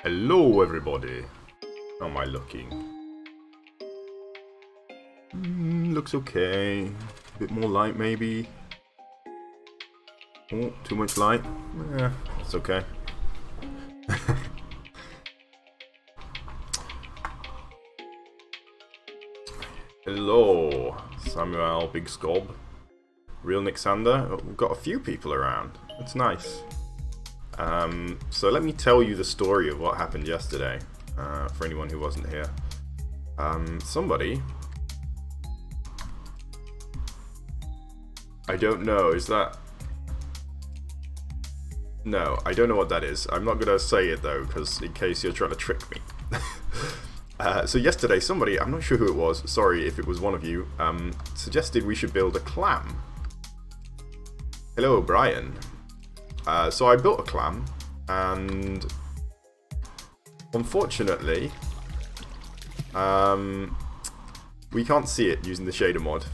Hello everybody. How am I looking? Looks okay. A bit more light maybe. Oh, too much light? Yeah, it's okay. Hello, Samuel Big Scob. Real Nick Sander. Oh, we've got a few people around. That's nice. So let me tell you the story of what happened yesterday, for anyone who wasn't here. Somebody... I don't know, is that... No, I don't know what that is. I'm not going to say it though, because in case you're trying to trick me. So yesterday somebody, I'm not sure who it was, sorry if it was one of you, suggested we should build a clam. Hello, Brian. So I built a clam, and unfortunately, we can't see it using the shader mod,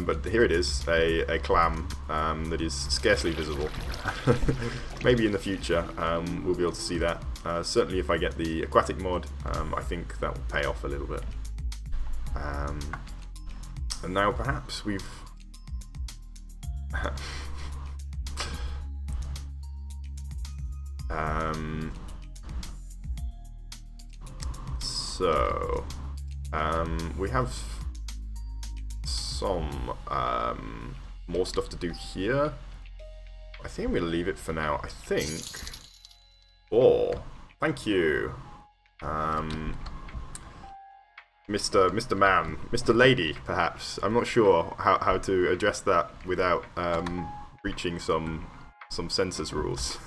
but here it is, a clam that is scarcely visible. Maybe in the future we'll be able to see that. Certainly if I get the aquatic mod, I think that will pay off a little bit. And now perhaps we've... So we have some more stuff to do here. I think I'm going to leave it for now. I think. Oh, thank you, Mr. Man, Mr. Lady, perhaps. I'm not sure how to address that without breaching some census rules.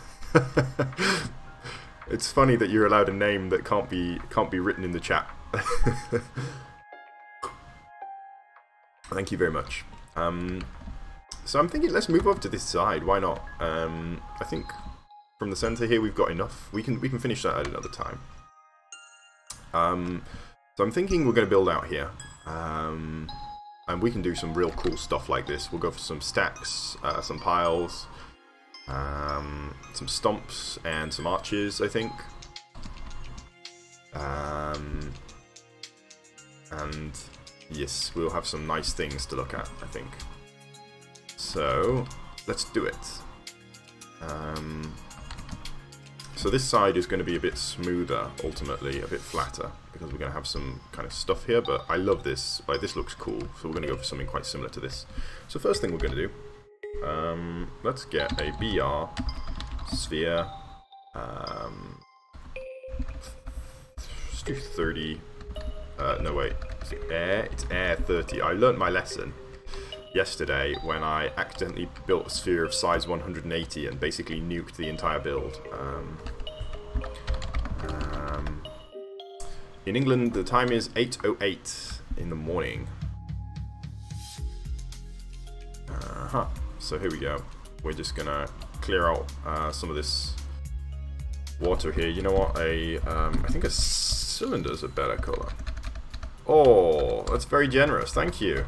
It's funny that you're allowed a name that can't be written in the chat. Thank you very much. So I'm thinking let's move over to this side. Why not? I think from the center here we've got enough. We can finish that at another time. So I'm thinking we're going to build out here, and we can do some real cool stuff like this. We'll go for some stacks, some piles. Some stumps and some arches, I think. And yes, we'll have some nice things to look at, I think. So let's do it. So this side is going to be a bit smoother, ultimately, a bit flatter, because we're going to have some kind of stuff here, but I love this. Like, this looks cool, so we're going to go for something quite similar to this. So first thing we're going to do, let's get a BR sphere. Let's do 30. No wait, is it air? It's air 30. I learnt my lesson yesterday when I accidentally built a sphere of size 180 and basically nuked the entire build. In England, the time is 8:08 in the morning. So here we go. We're just gonna clear out some of this water here. You know what? I think a cylinder's a better color. Oh, that's very generous. Thank you.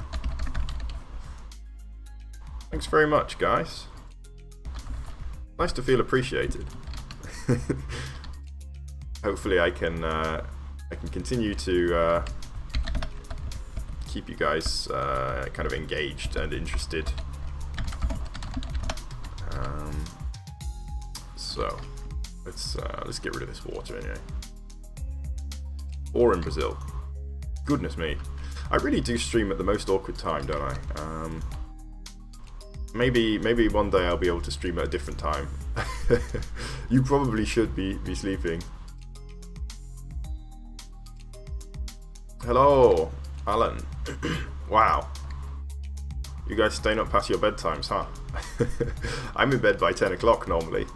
Thanks very much, guys. Nice to feel appreciated. Hopefully, I can continue to keep you guys kind of engaged and interested. So let's get rid of this water anyway. Or in Brazil. Goodness me, I really do stream at the most awkward time, don't I? Maybe one day I'll be able to stream at a different time. You probably should be sleeping. Hello, Alan. Wow. You guys staying up past your bedtimes, huh? I'm in bed by 10 o'clock normally.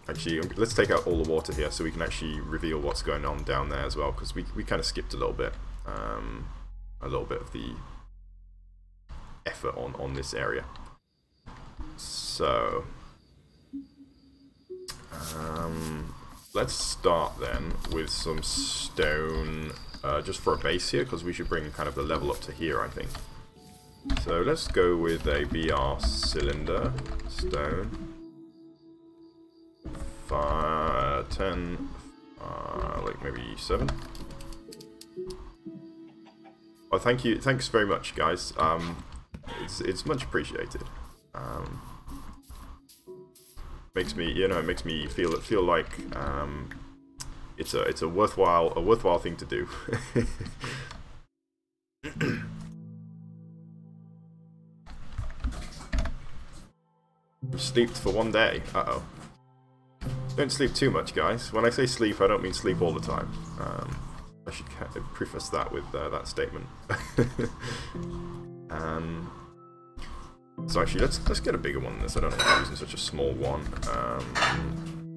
Actually, let's take out all the water here so we can actually reveal what's going on down there as well, because we kind of skipped a little bit of the effort on this area. So let's start then with some stone just for a base here, because we should bring kind of the level up to here, I think. So let's go with a BR cylinder stone. 10, like maybe 7. Oh, thank you, thanks very much, guys. It's much appreciated. Makes me, you know, it makes me feel like it's a worthwhile thing to do. Slept for 1 day. Uh-oh. Don't sleep too much, guys. When I say sleep, I don't mean sleep all the time. I should preface that with that statement. So actually, let's get a bigger one than this. I don't know why I'm using such a small one.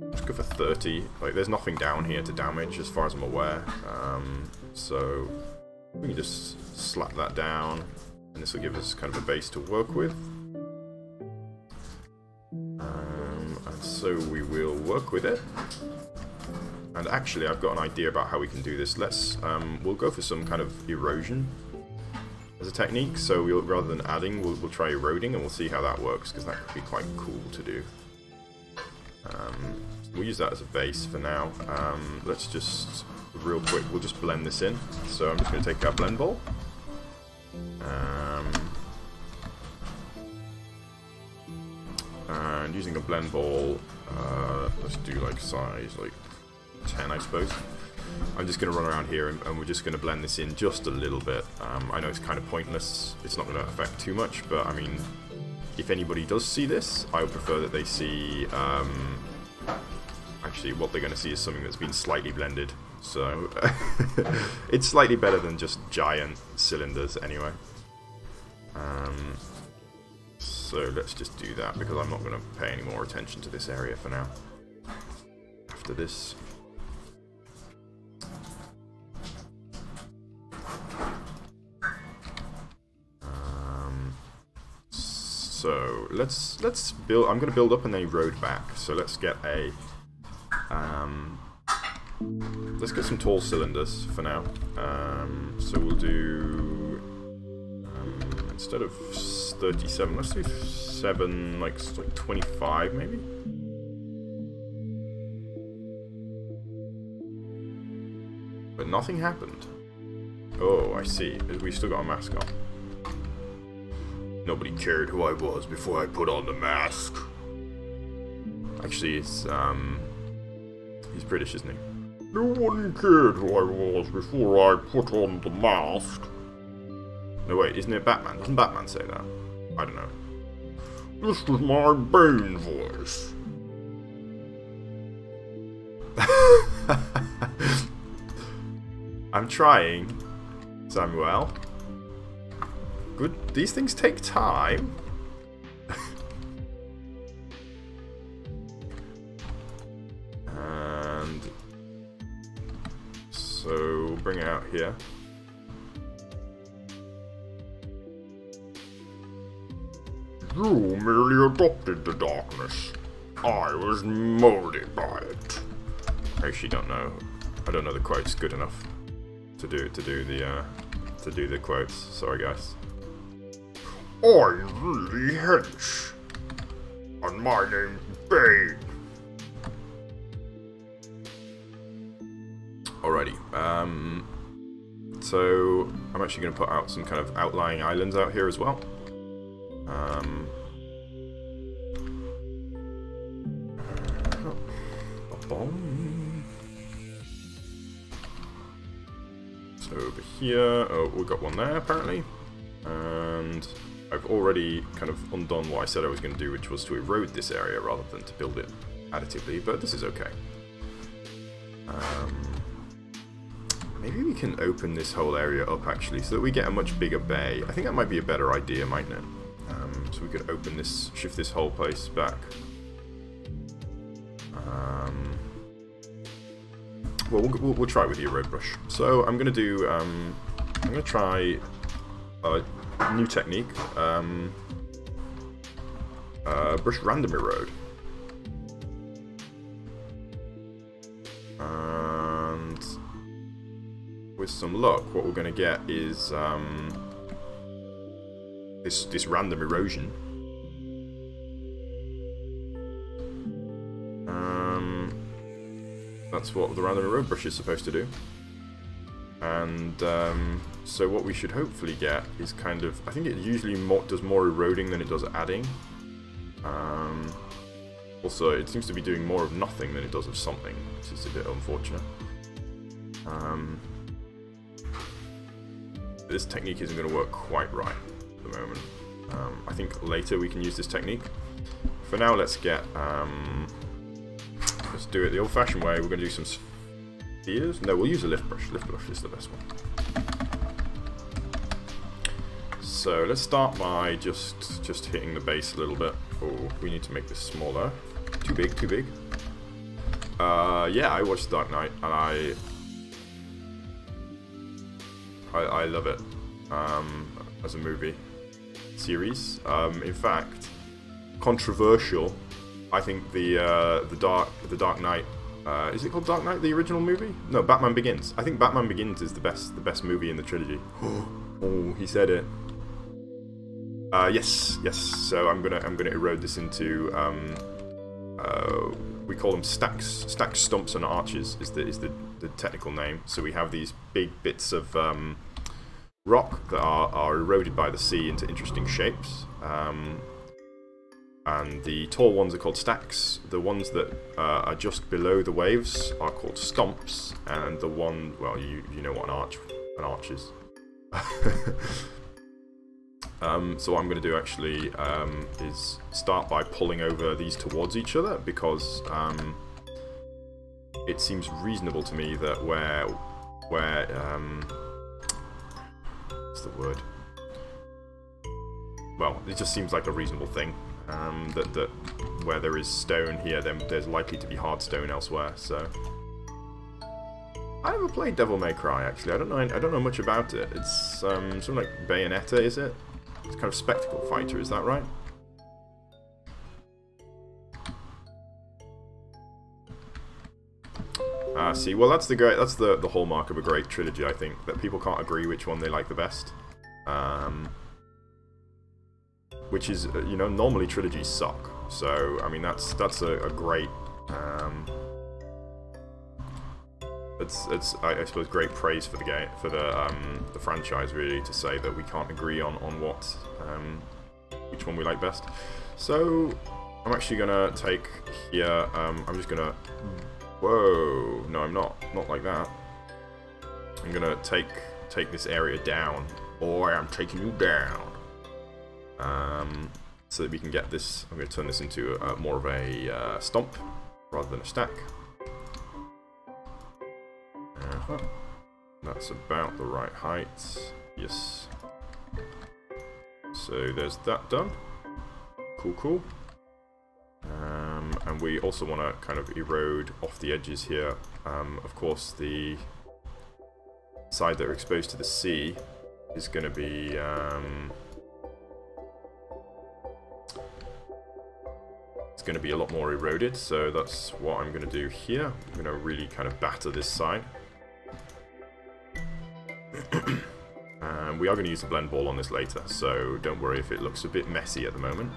Let's go for 30. Like, there's nothing down here to damage, as far as I'm aware. So we can just slap that down, and this will give us kind of a base to work with. And so we will work with it. And actually, I've got an idea about how we can do this. We'll go for some kind of erosion as a technique. So rather than adding, we'll try eroding, and we'll see how that works, because that could be quite cool to do. We'll use that as a base for now. Let's just, real quick, we'll just blend this in. So I'm just going to take our blend ball. And using a blend ball, let's do like size like 10, I suppose. I'm just going to run around here and we're just going to blend this in just a little bit. I know it's kind of pointless, it's not going to affect too much, but I mean, if anybody does see this, I would prefer that they see, actually what they're going to see is something that's been slightly blended. So, it's slightly better than just giant cylinders anyway. So let's just do that, because I'm not going to pay any more attention to this area for now. After this. So let's build. I'm going to build up and then road back. So let's get a let's get some tall cylinders for now. So we'll do instead of 37, let's do 7, like 25 maybe. But nothing happened. Oh, I see. We still got a mask on. Nobody cared who I was before I put on the mask. Actually, it's he's British, isn't he? No one cared who I was before I put on the mask. No, wait, isn't it Batman? Doesn't Batman say that? I don't know. This is my Bane voice. I'm trying, Samuel. Good. These things take time. And so bring it out here. You merely adopted the darkness. I was molded by it. I actually don't know. I don't know the quotes good enough to do the quotes. Sorry, guys. I'm really hench, and my name's Bane. Alrighty. So I'm actually going to put out some kind of outlying islands out here as well. So over here, oh, we got one there apparently, and I've already kind of undone what I said I was going to do, which was to erode this area rather than to build it additively, but this is okay. Maybe we can open this whole area up actually, so that we get a much bigger bay. I think that might be a better idea, mightn't it? So we could open this, shift this whole place back. Well, we'll try with the erode brush. So I'm going to do, I'm going to try a new technique, brush random erode. And with some luck, what we're going to get is this random erosion. That's what the random road brush is supposed to do. And so what we should hopefully get is kind of, I think it usually does more eroding than it does adding. Also, it seems to be doing more of nothing than it does of something, which is a bit unfortunate. This technique isn't going to work quite right at the moment. I think later we can use this technique. For now, let's get let's do it the old-fashioned way. We're going to do some spheres. No, we'll use a lift brush. Lift brush is the best one. So let's start by just hitting the base a little bit. Oh, we need to make this smaller. Too big, too big. Yeah, I watched Dark Knight and I love it as a movie series. In fact, controversial. I think the Dark Knight. Is it called Dark Knight, the original movie? No, Batman Begins. I think Batman Begins is the best movie in the trilogy. Oh, he said it. Yes. So I'm gonna erode this into we call them stacks, stumps, and arches is the technical name. So we have these big bits of rock that are eroded by the sea into interesting shapes. And the tall ones are called stacks. The ones that are just below the waves are called stumps. And the one, well, you know what an arch is. So what I'm going to do actually is start by pulling over these towards each other, because it seems reasonable to me that where what's the word? Well, it just seems like a reasonable thing. That where there is stone here, then there's likely to be hard stone elsewhere. So I never played Devil May Cry actually. I don't know much about it. It's sort of like Bayonetta, is it? It's kind of spectacle fighter, is that right? See, well, that's the hallmark of a great trilogy, I think, that people can't agree which one they like the best. Which is, you know, normally trilogies suck. So, I mean, that's a great, it's I suppose great praise for the game, for the franchise, really, to say that we can't agree on what which one we like best. So I'm actually gonna take here. I'm just gonna. Whoa! No, I'm not like that. I'm gonna take this area down. Boy, I'm taking you down. So that we can get this. I'm going to turn this into more of a stump rather than a stack. That's about the right height. Yes. So there's that done. Cool. And we also want to kind of erode off the edges here. Of course, the side that are exposed to the sea is going to be a lot more eroded, so that's what I'm going to do here. I'm going to really kind of batter this side. And we are going to use the blend ball on this later, so don't worry if it looks a bit messy at the moment.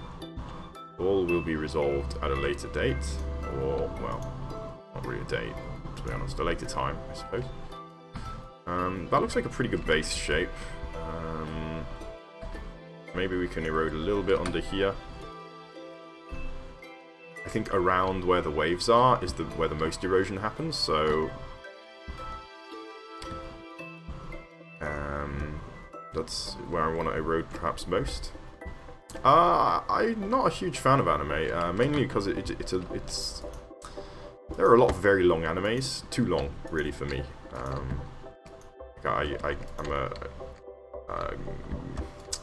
All will be resolved at a later date, or, well, not really a date, to be honest, a later time, I suppose. That looks like a pretty good base shape. Maybe we can erode a little bit under here. I think around where the waves are is where the most erosion happens, so that's where I want to erode perhaps most. I'm not a huge fan of anime, mainly because it's there are a lot of very long animes, too long really for me. I'm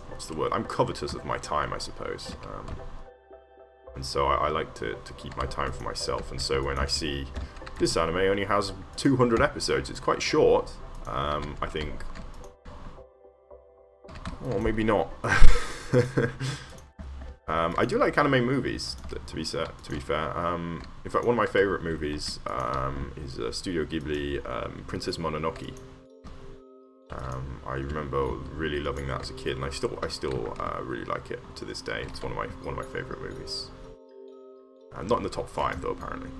what's the word? I'm covetous of my time, I suppose. And so I like to keep my time for myself, and so when I see this anime only has 200 episodes, it's quite short, I think. Or maybe not. I do like anime movies, to be fair. In fact, one of my favourite movies is Studio Ghibli, Princess Mononoke. I remember really loving that as a kid, and I still really like it to this day. It's one of my favourite movies. Not in the top 5 though, apparently.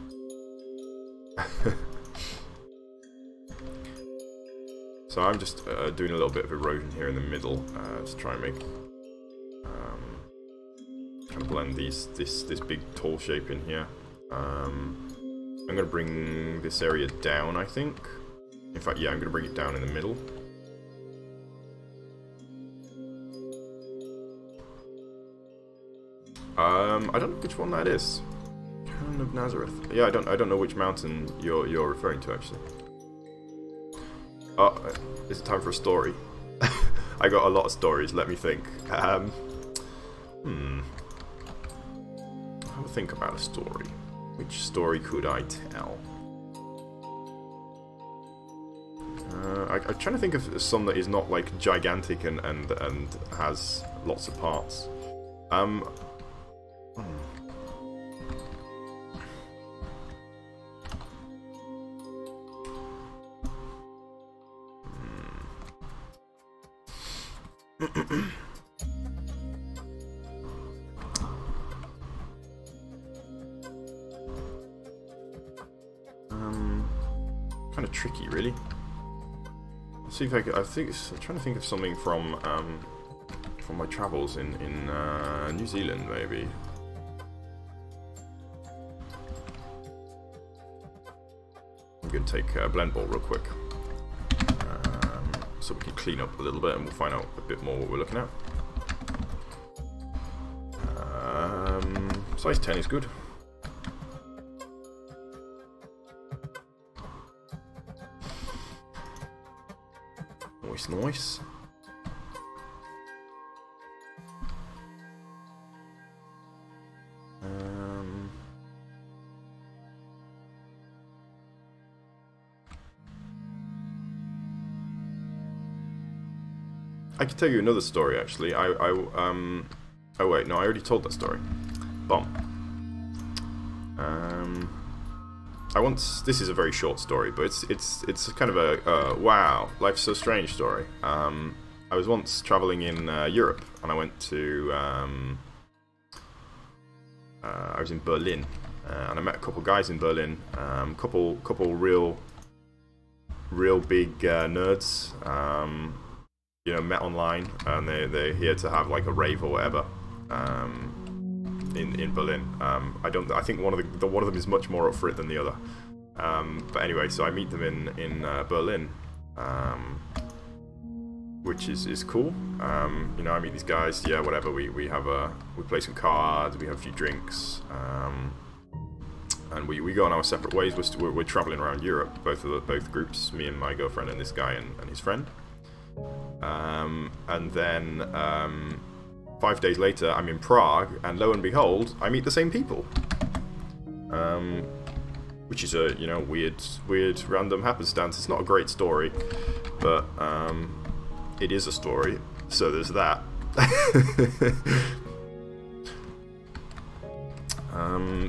So I'm just doing a little bit of erosion here in the middle to try and make kind of blend this big tall shape in here. I'm going to bring this area down, I think. In fact, yeah, I'm going to bring it down in the middle. I don't know which one that is. Cairn of Nazareth. Yeah, I don't know which mountain you're referring to actually. Oh, is it time for a story? I got a lot of stories. Let me think. Have a think about a story. Which story could I tell? I'm trying to think of some that is not like gigantic and has lots of parts. Kind of tricky, really. Let's see if I could. I'm trying to think of something from my travels in New Zealand, maybe. I'm going to take Blend Ball real quick, so we can clean up a little bit, and we'll find out a bit more what we're looking at. Size 10 is good. Nice. I could tell you another story actually. Oh wait, no, I already told that story. Bomb. This is a very short story, but it's kind of a wow, life's so strange story. I was once traveling in Europe, and I went to I was in Berlin, and I met a couple guys in Berlin, couple real big nerds, you know, met online, and they're here to have like a rave or whatever. In Berlin, I think one of them is much more up for it than the other. But anyway, so I meet them in Berlin, which is cool. You know, I meet these guys. Yeah, whatever. We play some cards. We have a few drinks, and we go on our separate ways. We're traveling around Europe, both groups. Me and my girlfriend and this guy and his friend. And then 5 days later, I'm in Prague, and lo and behold, I meet the same people. Which is a, you know, weird random happenstance. It's not a great story, but it is a story, so there's that.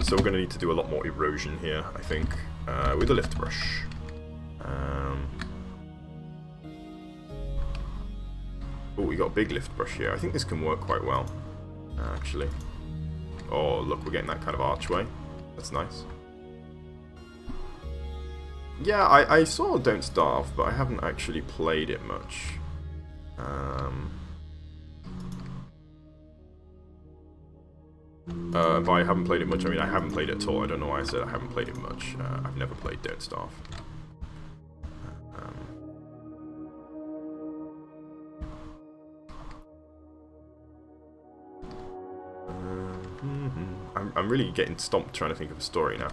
So we're going to need to do a lot more erosion here, I think, with the lift brush. Oh, we got a big lift brush here. I think this can work quite well, actually. Oh, look, we're getting that kind of archway. That's nice. Yeah, I saw Don't Starve, but I haven't actually played it much. By I haven't played it much, I mean I haven't played it at all. I don't know why I said I haven't played it much. I've never played Don't Starve. I'm really getting stomped trying to think of a story now.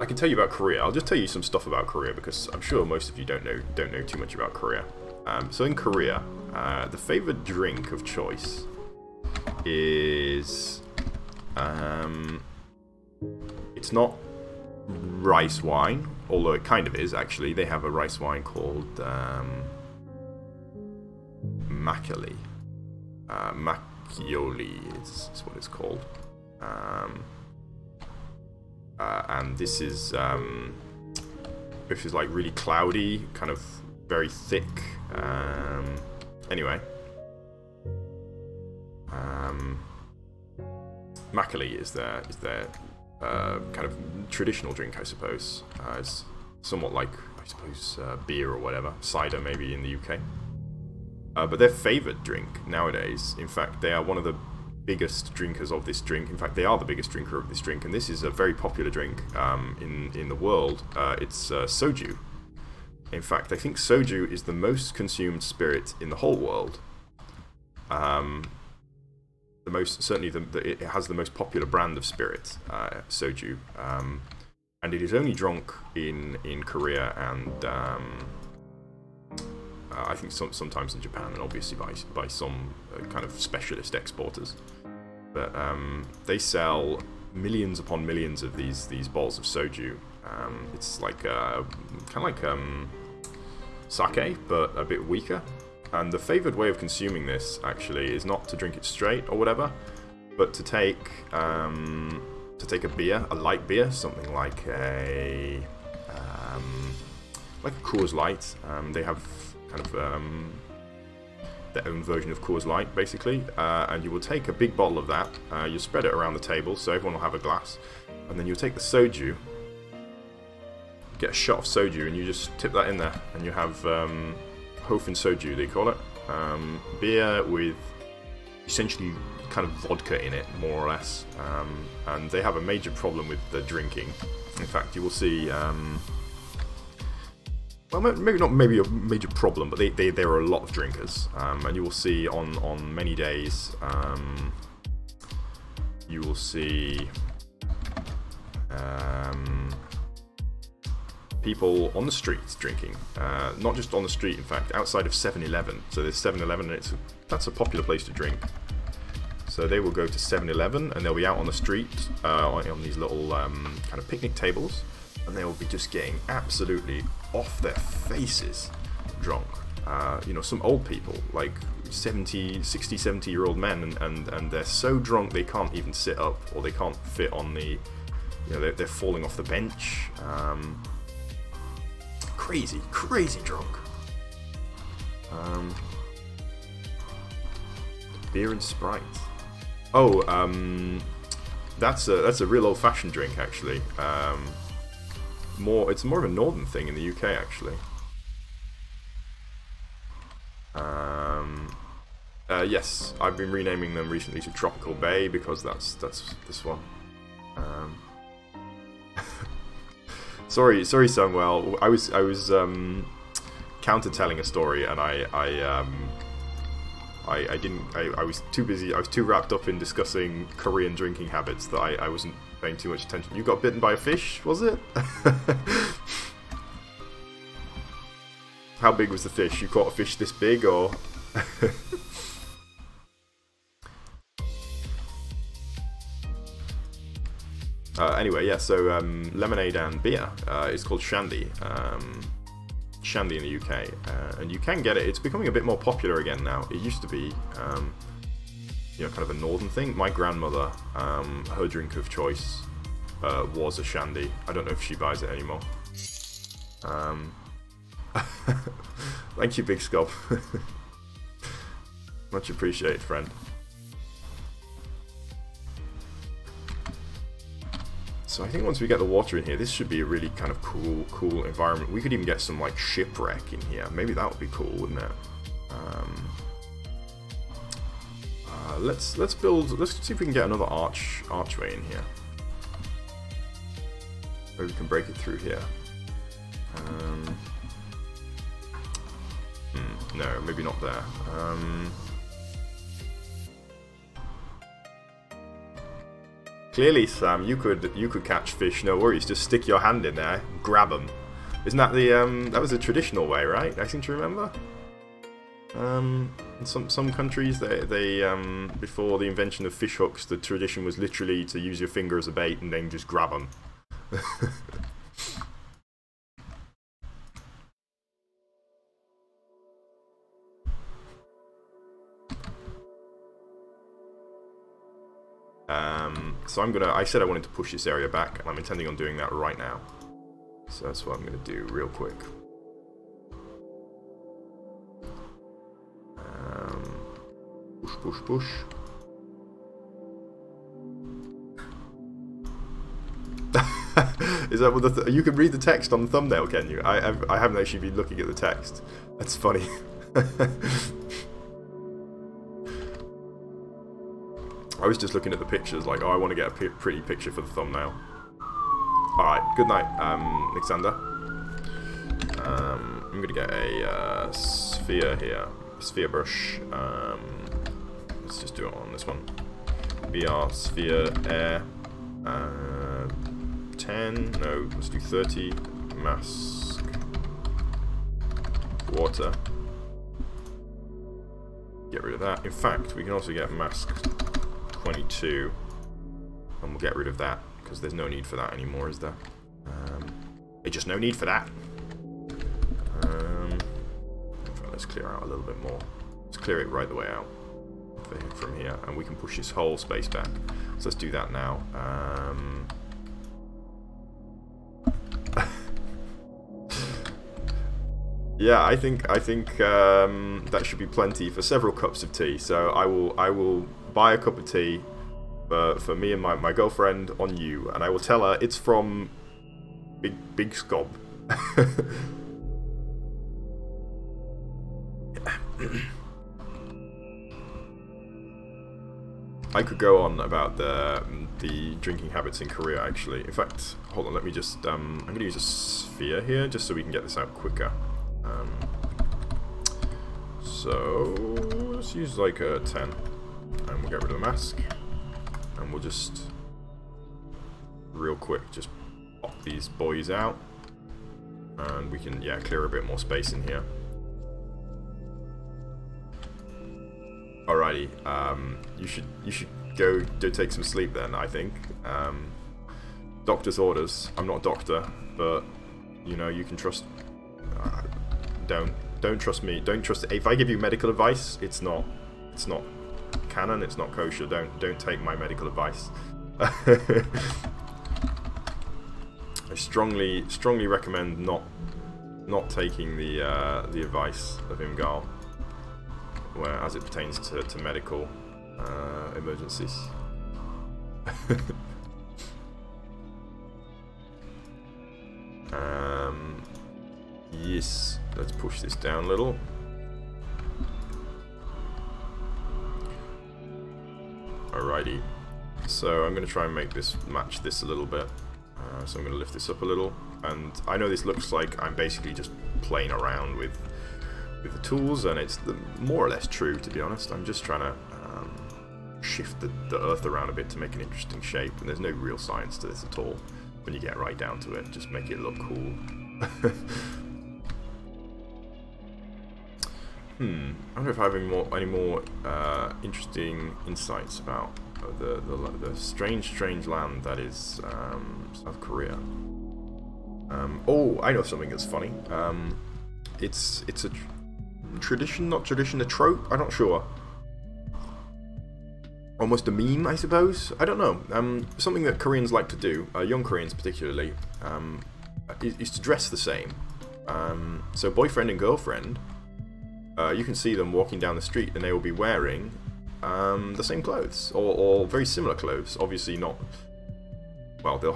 I can tell you about Korea. I'll just tell you some stuff about Korea because I'm sure most of you don't know too much about Korea. So in Korea, the favoured drink of choice is it's not rice wine, although it kind of is actually. They have a rice wine called makgeolli. Makgeolli is what it's called. And this is like really cloudy, kind of very thick. Anyway, makgeolli is their kind of traditional drink, I suppose. It's somewhat like I suppose beer or whatever, cider maybe in the UK. But their favoured drink nowadays, in fact, they are one of the biggest drinkers of this drink. In fact, they are the biggest drinker of this drink, and this is a very popular drink in the world. It's soju. In fact, I think soju is the most consumed spirit in the whole world. It has the most popular brand of spirit, soju, and it is only drunk in Korea and I think sometimes in Japan, and obviously by some kind of specialist exporters. But they sell millions upon millions of these balls of soju. It's like kind of like sake, but a bit weaker. And the favoured way of consuming this actually is not to drink it straight or whatever, but to take a beer, a light beer, something like a Coors Light. They have kind of their own version of Coors Light, basically, and you will take a big bottle of that. You'll spread it around the table, so everyone will have a glass, and then you'll take the soju, get a shot of soju, and you just tip that in there, and you have Hofen soju, they call it, beer with essentially kind of vodka in it, more or less, and they have a major problem with the drinking. In fact, you will see, well, maybe not maybe a major problem, but there are a lot of drinkers, and you will see on many days, you will see people on the streets drinking, not just on the street, in fact, outside of 7-Eleven. So there's 7-Eleven, and that's a popular place to drink. So they will go to 7-Eleven, and they'll be out on the street on these little kind of picnic tables, and they will be just getting absolutely off their faces drunk. You know, some old people, like 60, 70-year-old men, and they're so drunk they can't even sit up, or they can't fit on the, you know, they're falling off the bench. Crazy drunk. Beer and Sprite. Oh, that's a real old-fashioned drink, actually. It's more of a northern thing in the UK, actually. Yes, I've been renaming them recently to Tropical Bay because that's this one. Sorry, Samuel. I was counter-telling a story, and I was too busy. I was too wrapped up in discussing Korean drinking habits that I wasn't paying too much attention. You got bitten by a fish, was it? How big was the fish? You caught a fish this big, or? Anyway, yeah, so lemonade and beer is called shandy. Shandy in the UK, and you can get it. It's becoming a bit more popular again now. It used to be, you know, kind of a northern thing. My grandmother, her drink of choice was a shandy. I don't know if she buys it anymore. Thank you, Big Scob. Much appreciated, friend. So I think once we get the water in here, this should be a really kind of cool environment. We could even get some like shipwreck in here. Maybe that would be cool, wouldn't it? Let's see if we can get another archway in here. Maybe we can break it through here. No, maybe not there. Clearly, Sam, you could catch fish, no worries. Just stick your hand in there, grab them. Isn't that the that was the traditional way, right? I seem to remember. In some countries, they before the invention of fish hooks, the tradition was literally to use your finger as a bait and then just grab them. So I said I wanted to push this area back, and I'm intending on doing that right now. So that's what I'm going to do real quick. Push. Is that what the you can read the text on the thumbnail, can you? I haven't actually been looking at the text. That's funny. I was just looking at the pictures, like, oh, I want to get a pretty picture for the thumbnail. Alright, good night, Alexander. I'm gonna get a sphere here, sphere brush. Let's just do it on this one. BR sphere air 10. No, let's do 30. Mask water. Get rid of that. In fact, we can also get mask 22, and we'll get rid of that because there's no need for that anymore, is there? There's just no need for that. Let's clear out a little bit more. Let's clear it right the way out from here, and we can push this whole space back. So let's do that now. Yeah, I think that should be plenty for several cups of tea. So I will buy a cup of tea for me and my girlfriend on you, and I will tell her it's from Big Scob. I could go on about the drinking habits in Korea, actually. In fact, hold on, let me just I'm going to use a sphere here just so we can get this out quicker. So let's use like a 10, and we'll get rid of the mask, and we'll just real quick just pop these boys out, and we can clear a bit more space in here. Alrighty, you should go take some sleep then, I think. Doctor's orders. I'm not a doctor, but you know, you can trust. Don't trust me. Don't trust. If I give you medical advice, it's not canon. It's not kosher. Don't take my medical advice. I strongly recommend not taking the advice of Imgal, where as it pertains to medical emergencies. Yes, let's push this down a little. Alrighty, so I'm going to try and make this match this a little bit. So I'm going to lift this up a little, and I know this looks like I'm basically just playing around with the tools, and it's more or less true, to be honest. I'm just trying to shift the earth around a bit to make an interesting shape, and there's no real science to this at all when you get right down to it. Just make it look cool. I wonder if I have any more interesting insights about the strange land that is South Korea. Oh, I know something that's funny. It's a tradition, not tradition, a trope. I'm not sure. Almost a meme, I suppose. I don't know. Something that Koreans like to do, young Koreans particularly, is to dress the same. So boyfriend and girlfriend. You can see them walking down the street and they will be wearing the same clothes, or very similar clothes. Obviously not, well, they'll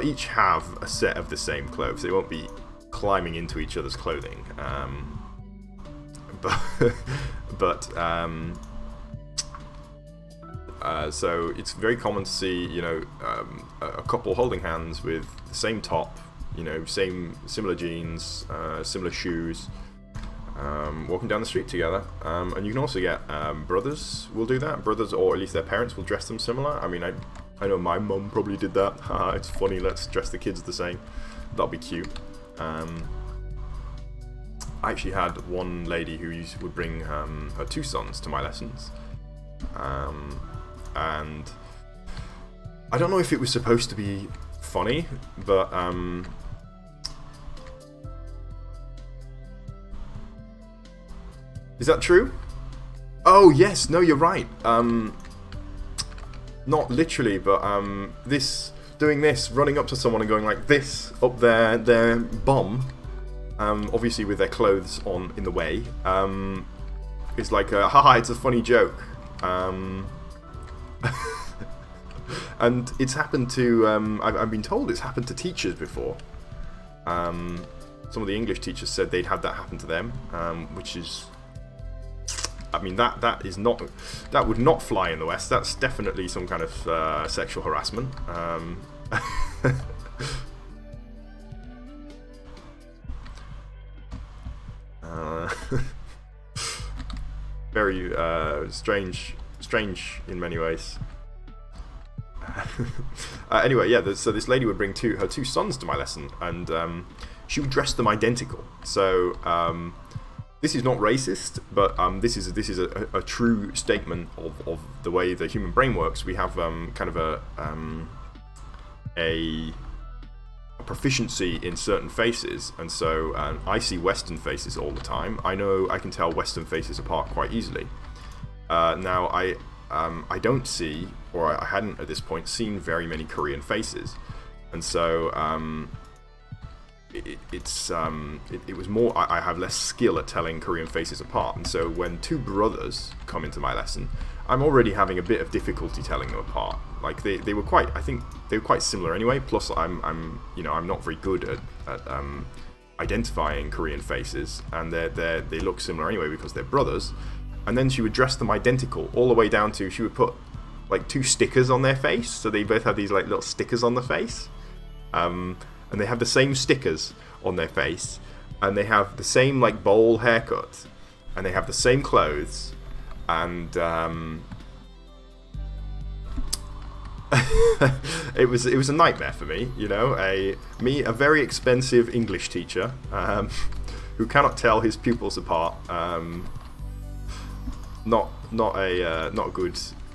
each have a set of the same clothes. They won't be climbing into each other's clothing. So it's very common to see, you know, a couple holding hands with the same top, you know, similar jeans, similar shoes, walking down the street together. And you can also get brothers will do that. Brothers, or at least their parents, will dress them similar. I mean, I know my mum probably did that. It's funny, let's dress the kids the same. That'll be cute. I actually had one lady who would bring her two sons to my lessons. And I don't know if it was supposed to be funny, but is that true? Oh yes, no, you're right. Not literally, but doing this, running up to someone and going like this up their bum, obviously with their clothes on in the way, is like haha, it's a funny joke. And it's happened to, I've been told it's happened to teachers before. Some of the English teachers said they'd had that happen to them, which is, I mean, that would not fly in the West. That's definitely some kind of sexual harassment. Very strange in many ways. Anyway, yeah. So this lady would bring her two sons to my lesson, and she would dress them identical. So this is not racist, but this is a true statement of the way the human brain works. We have kind of a proficiency in certain faces, and so I see Western faces all the time. I know I can tell Western faces apart quite easily. Now I don't see, or I hadn't at this point seen very many Korean faces, and so it was more I have less skill at telling Korean faces apart, and so when two brothers come into my lesson, I'm already having a bit of difficulty telling them apart. Like they were quite, I think they were quite similar anyway. Plus I'm not very good at identifying Korean faces, and they look similar anyway because they're brothers. And then she would dress them identical, all the way down to she would put like two stickers on their face, so they both have these like little stickers on the face, and they have the same stickers on their face, and they have the same like bowl haircut, and they have the same clothes, and it was a nightmare for me, you know, a very expensive English teacher who cannot tell his pupils apart. Not a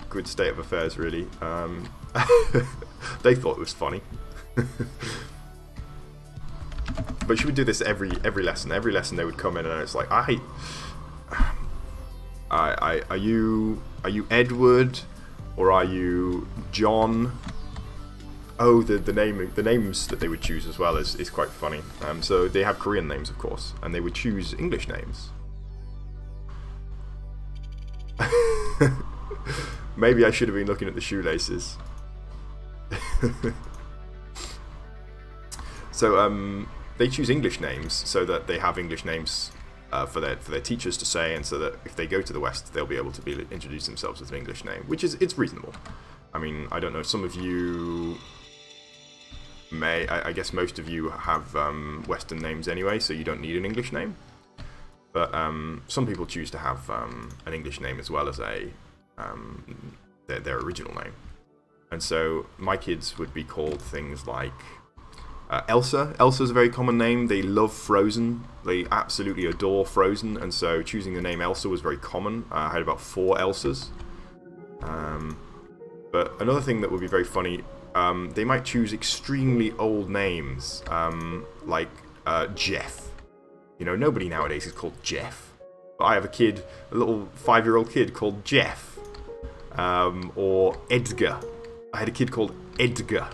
good state of affairs, really. They thought it was funny. But she would do this every lesson. Every lesson they would come in and it's like, are you Edward, or are you John? Oh, the names that they would choose as well is quite funny. So they have Korean names, of course, and they would choose English names. Maybe I should have been looking at the shoelaces. So they choose English names so that they have English names for their teachers to say, and so that if they go to the West, they'll be able to introduce themselves with an English name, which is it's reasonable. I mean, I don't know. Some of you may, I guess, most of you have Western names anyway, so you don't need an English name. But some people choose to have an English name as well as their original name. And so my kids would be called things like Elsa. Elsa's a very common name. They love Frozen. They absolutely adore Frozen. And so choosing the name Elsa was very common. I had about 4 Elsas. But another thing that would be very funny, they might choose extremely old names, like Jeff. You know, nobody nowadays is called Jeff. But I have a little 5-year-old kid called Jeff. Or Edgar. I had a kid called Edgar.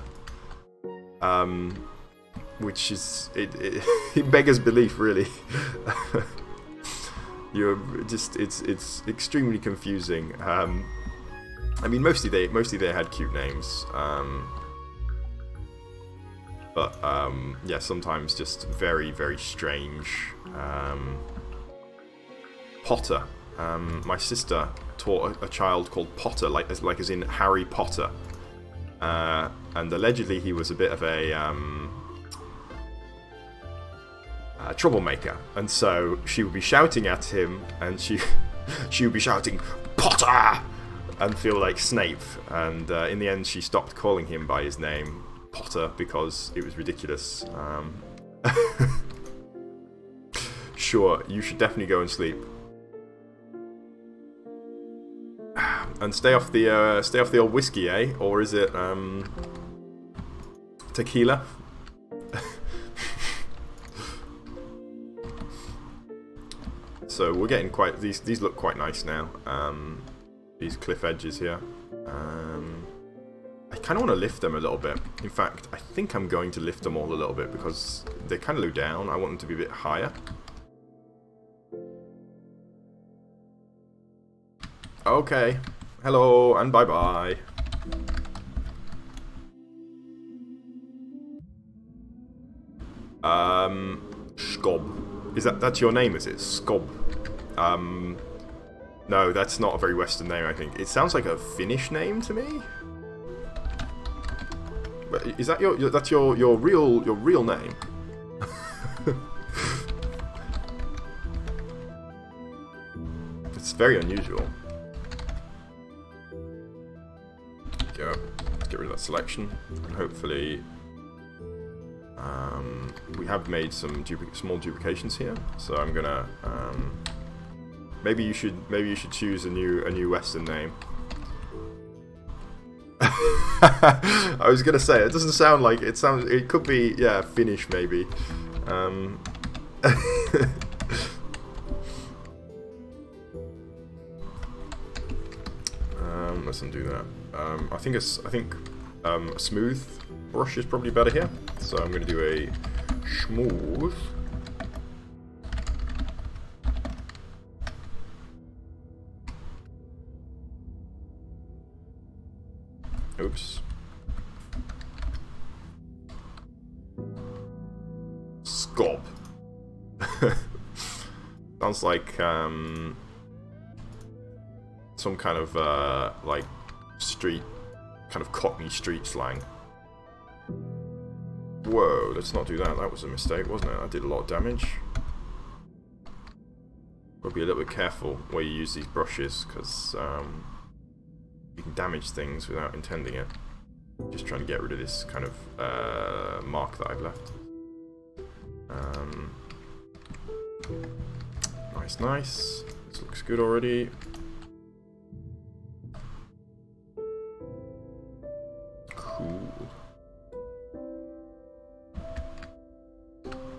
Which is, it beggars belief, really. It's extremely confusing. I mean, mostly they had cute names. But yeah, sometimes just very, very strange. Potter. My sister taught a child called Potter, like as in Harry Potter. And allegedly he was a bit of a troublemaker, and so she would be shouting at him, and she would be shouting Potter, and feel like Snape. And in the end, she stopped calling him by his name, Potter, because it was ridiculous. Sure, you should definitely go and sleep, and stay off the old whiskey, eh? Or is it tequila? So we're getting quite, these look quite nice now, these cliff edges here. I kind of want to lift them a little bit. In fact, I think I'm going to lift them all a little bit because they're kind of low down. I want them to be a bit higher. Okay, hello and bye-bye. Skob. Is that's your name, is it? Skob. No, that's not a very Western name, I think. It sounds like a Finnish name to me. Is that that's your real name? It's very unusual. Go. Let's get rid of that selection, and hopefully, we have made some small duplications here. So I'm gonna. Maybe you should choose a new Western name. I was gonna say it doesn't sound like it sounds. It could be Finnish maybe. Let's undo that. I think a smooth brush is probably better here. So I'm gonna do a smooth. Oops. Skob. Sounds like some kind of like street, kind of Cockney street slang. Whoa, let's not do that. That was a mistake, wasn't it? I did a lot of damage. Gotta be a little bit careful where you use these brushes, because you can damage things without intending it. Just trying to get rid of this kind of mark that I've left. Nice. This looks good already. Cool.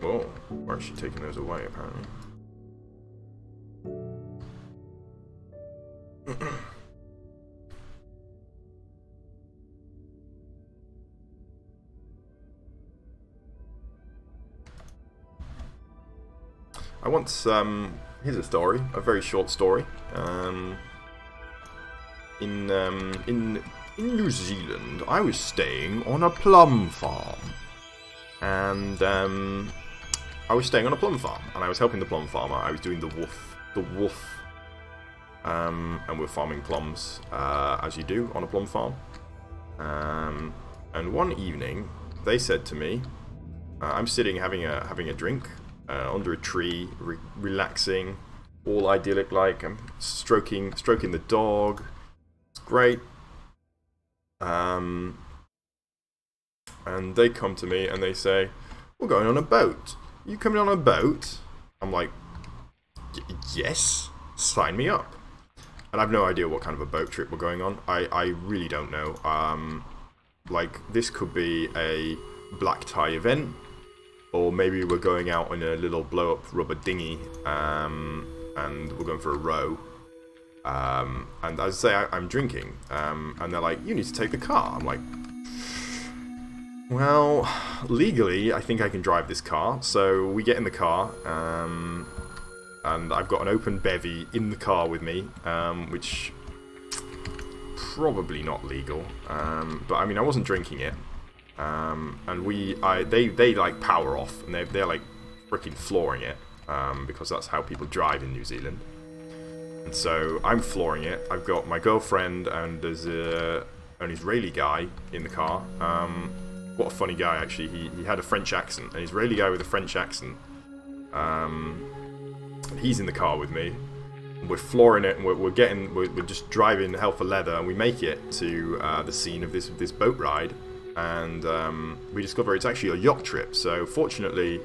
Whoa, we're actually taking those away apparently. I once, here's a story, a very short story. In New Zealand, I was staying on a plum farm, and I was staying on a plum farm, and I was helping the plum farmer. I was doing the woof, and we're farming plums, as you do on a plum farm. And one evening, they said to me, I'm sitting having a drink. Under a tree, relaxing, all idyllic like. I'm stroking the dog. It's great. And they come to me and they say, "We're going on a boat. You coming on a boat?" I'm like, "Yes, sign me up." And I've no idea what kind of a boat trip we're going on. I really don't know. Like, this could be a black tie event. Or maybe we're going out in a little blow-up rubber dinghy, and we're going for a row. And as I say, I'm drinking, and they're like, "You need to take the car." I'm like, well, legally, I think I can drive this car. So we get in the car, and I've got an open bevy in the car with me, which probably not legal. But I mean, I wasn't drinking it. And they like power off, and they're like freaking flooring it, because that's how people drive in New Zealand. And so I'm flooring it. I've got my girlfriend, and there's an Israeli guy in the car. What a funny guy, actually. He had a French accent, an Israeli guy with a French accent. He's in the car with me. We're flooring it, and we're just driving hell for leather, and we make it to the scene of this boat ride. And we discover it's actually a yacht trip. So fortunately,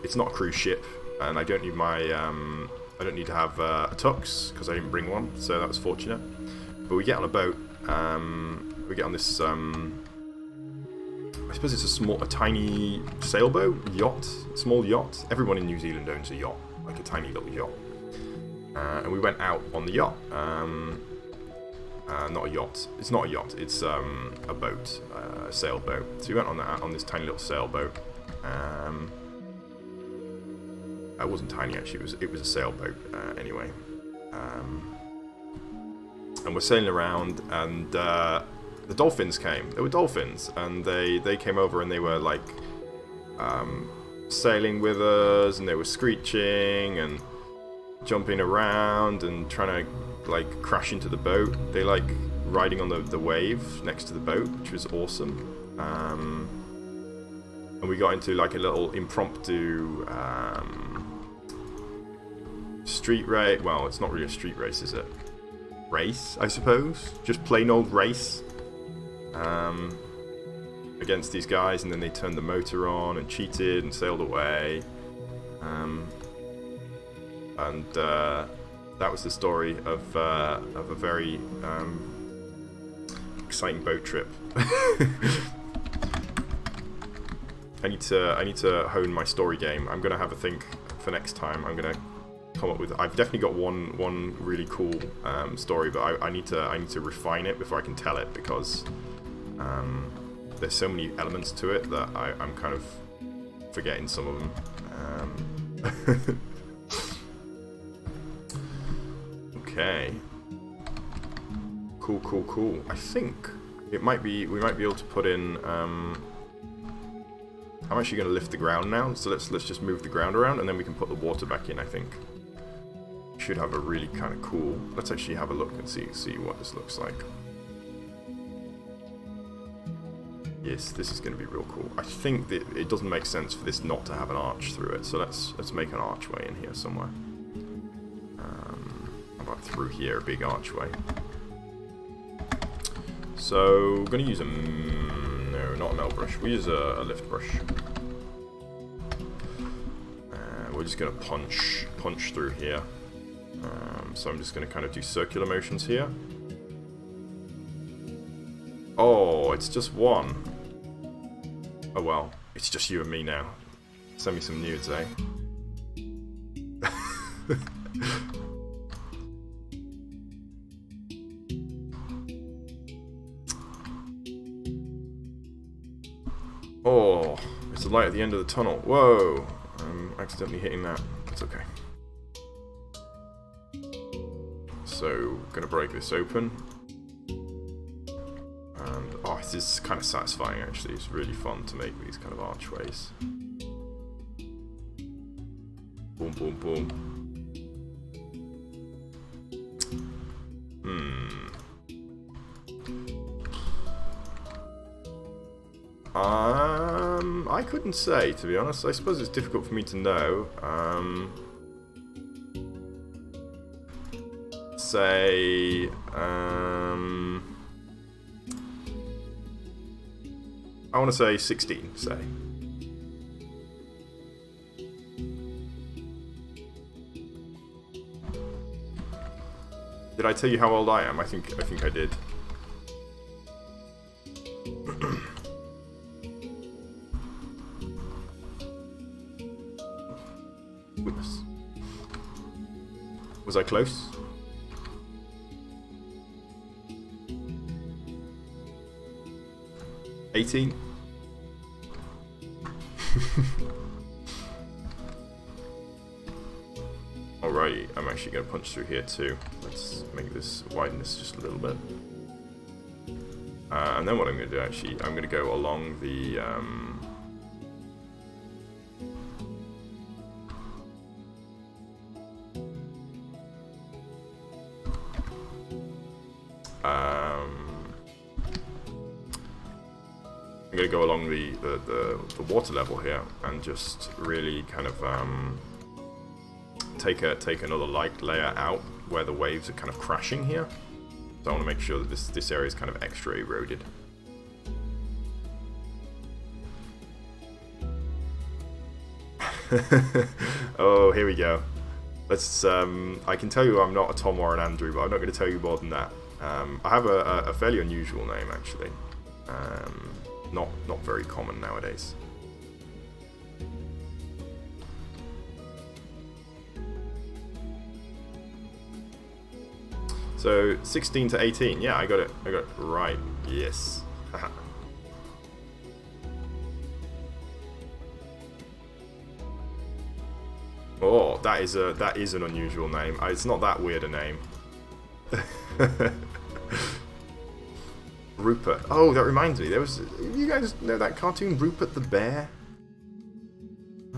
it's not a cruise ship, and I don't need I don't need to have a tux because I didn't bring one. So that was fortunate. But we get on a boat. We get on this. I suppose it's a tiny sailboat, small yacht. Everyone in New Zealand owns a yacht, like a tiny little yacht. And we went out on the yacht. Not a yacht. It's not a yacht. It's a boat, a sailboat. So we went on this tiny little sailboat. It wasn't tiny actually. It was a sailboat anyway. And we're sailing around, and the dolphins came. There were dolphins, and they came over, and they were like sailing with us, and they were screeching and jumping around and trying to like crash into the boat. They like riding on the wave next to the boat, which was awesome. And we got into like a little impromptu street race. Well, it's not really a street race, is it? Race, I suppose. Just plain old race. Against these guys, and then they turned the motor on and cheated and sailed away. And that was the story of a very exciting boat trip. I need to hone my story game. I'm gonna have a think for next time. I'm gonna come up with. I've definitely got one really cool story, but I need to refine it before I can tell it, because there's so many elements to it that I'm kind of forgetting some of them. Okay. Cool. I think we might be able to put in. I'm actually going to lift the ground now, so let's just move the ground around, and then we can put the water back in. I think should have a really kind of cool. Let's actually have a look and see what this looks like. Yes, this is going to be real cool. I think that it doesn't make sense for this not to have an arch through it, so let's make an archway in here somewhere. How about through here, a big archway? So we're going to use a no, not a melt brush. We use a lift brush. We're just going to punch through here. So I'm just going to kind of do circular motions here. Oh, it's just one. Oh well, it's just you and me now. Send me some nudes, eh? Oh, it's the light at the end of the tunnel. Whoa, I'm accidentally hitting that. It's okay. So, gonna break this open. And, oh, this is kind of satisfying actually. It's really fun to make these kind of archways. Boom, boom, boom. I couldn't say, to be honest. I suppose it's difficult for me to know. Say, I want to say 16, say. Did I tell you how old I am? I think I did. Goodness. Was I close? $18. Alrighty, I'm actually going to punch through here too. Let's make this widen this just a little bit. And then what I'm going to do actually, I'm going to go along the I'm going to go along the water level here and just really kind of take another light layer out where the waves are kind of crashing here. So I want to make sure that this area is kind of extra eroded. Oh, here we go. Let's. I can tell you I'm not a Tom or an Andrew, but I'm not going to tell you more than that. I have a fairly unusual name actually. Not very common nowadays. So 16 to 18, yeah, I got it right. Yes. Oh, that is an unusual name. It's not that weird a name. Rupert. Oh, that reminds me. You guys know that cartoon Rupert the Bear?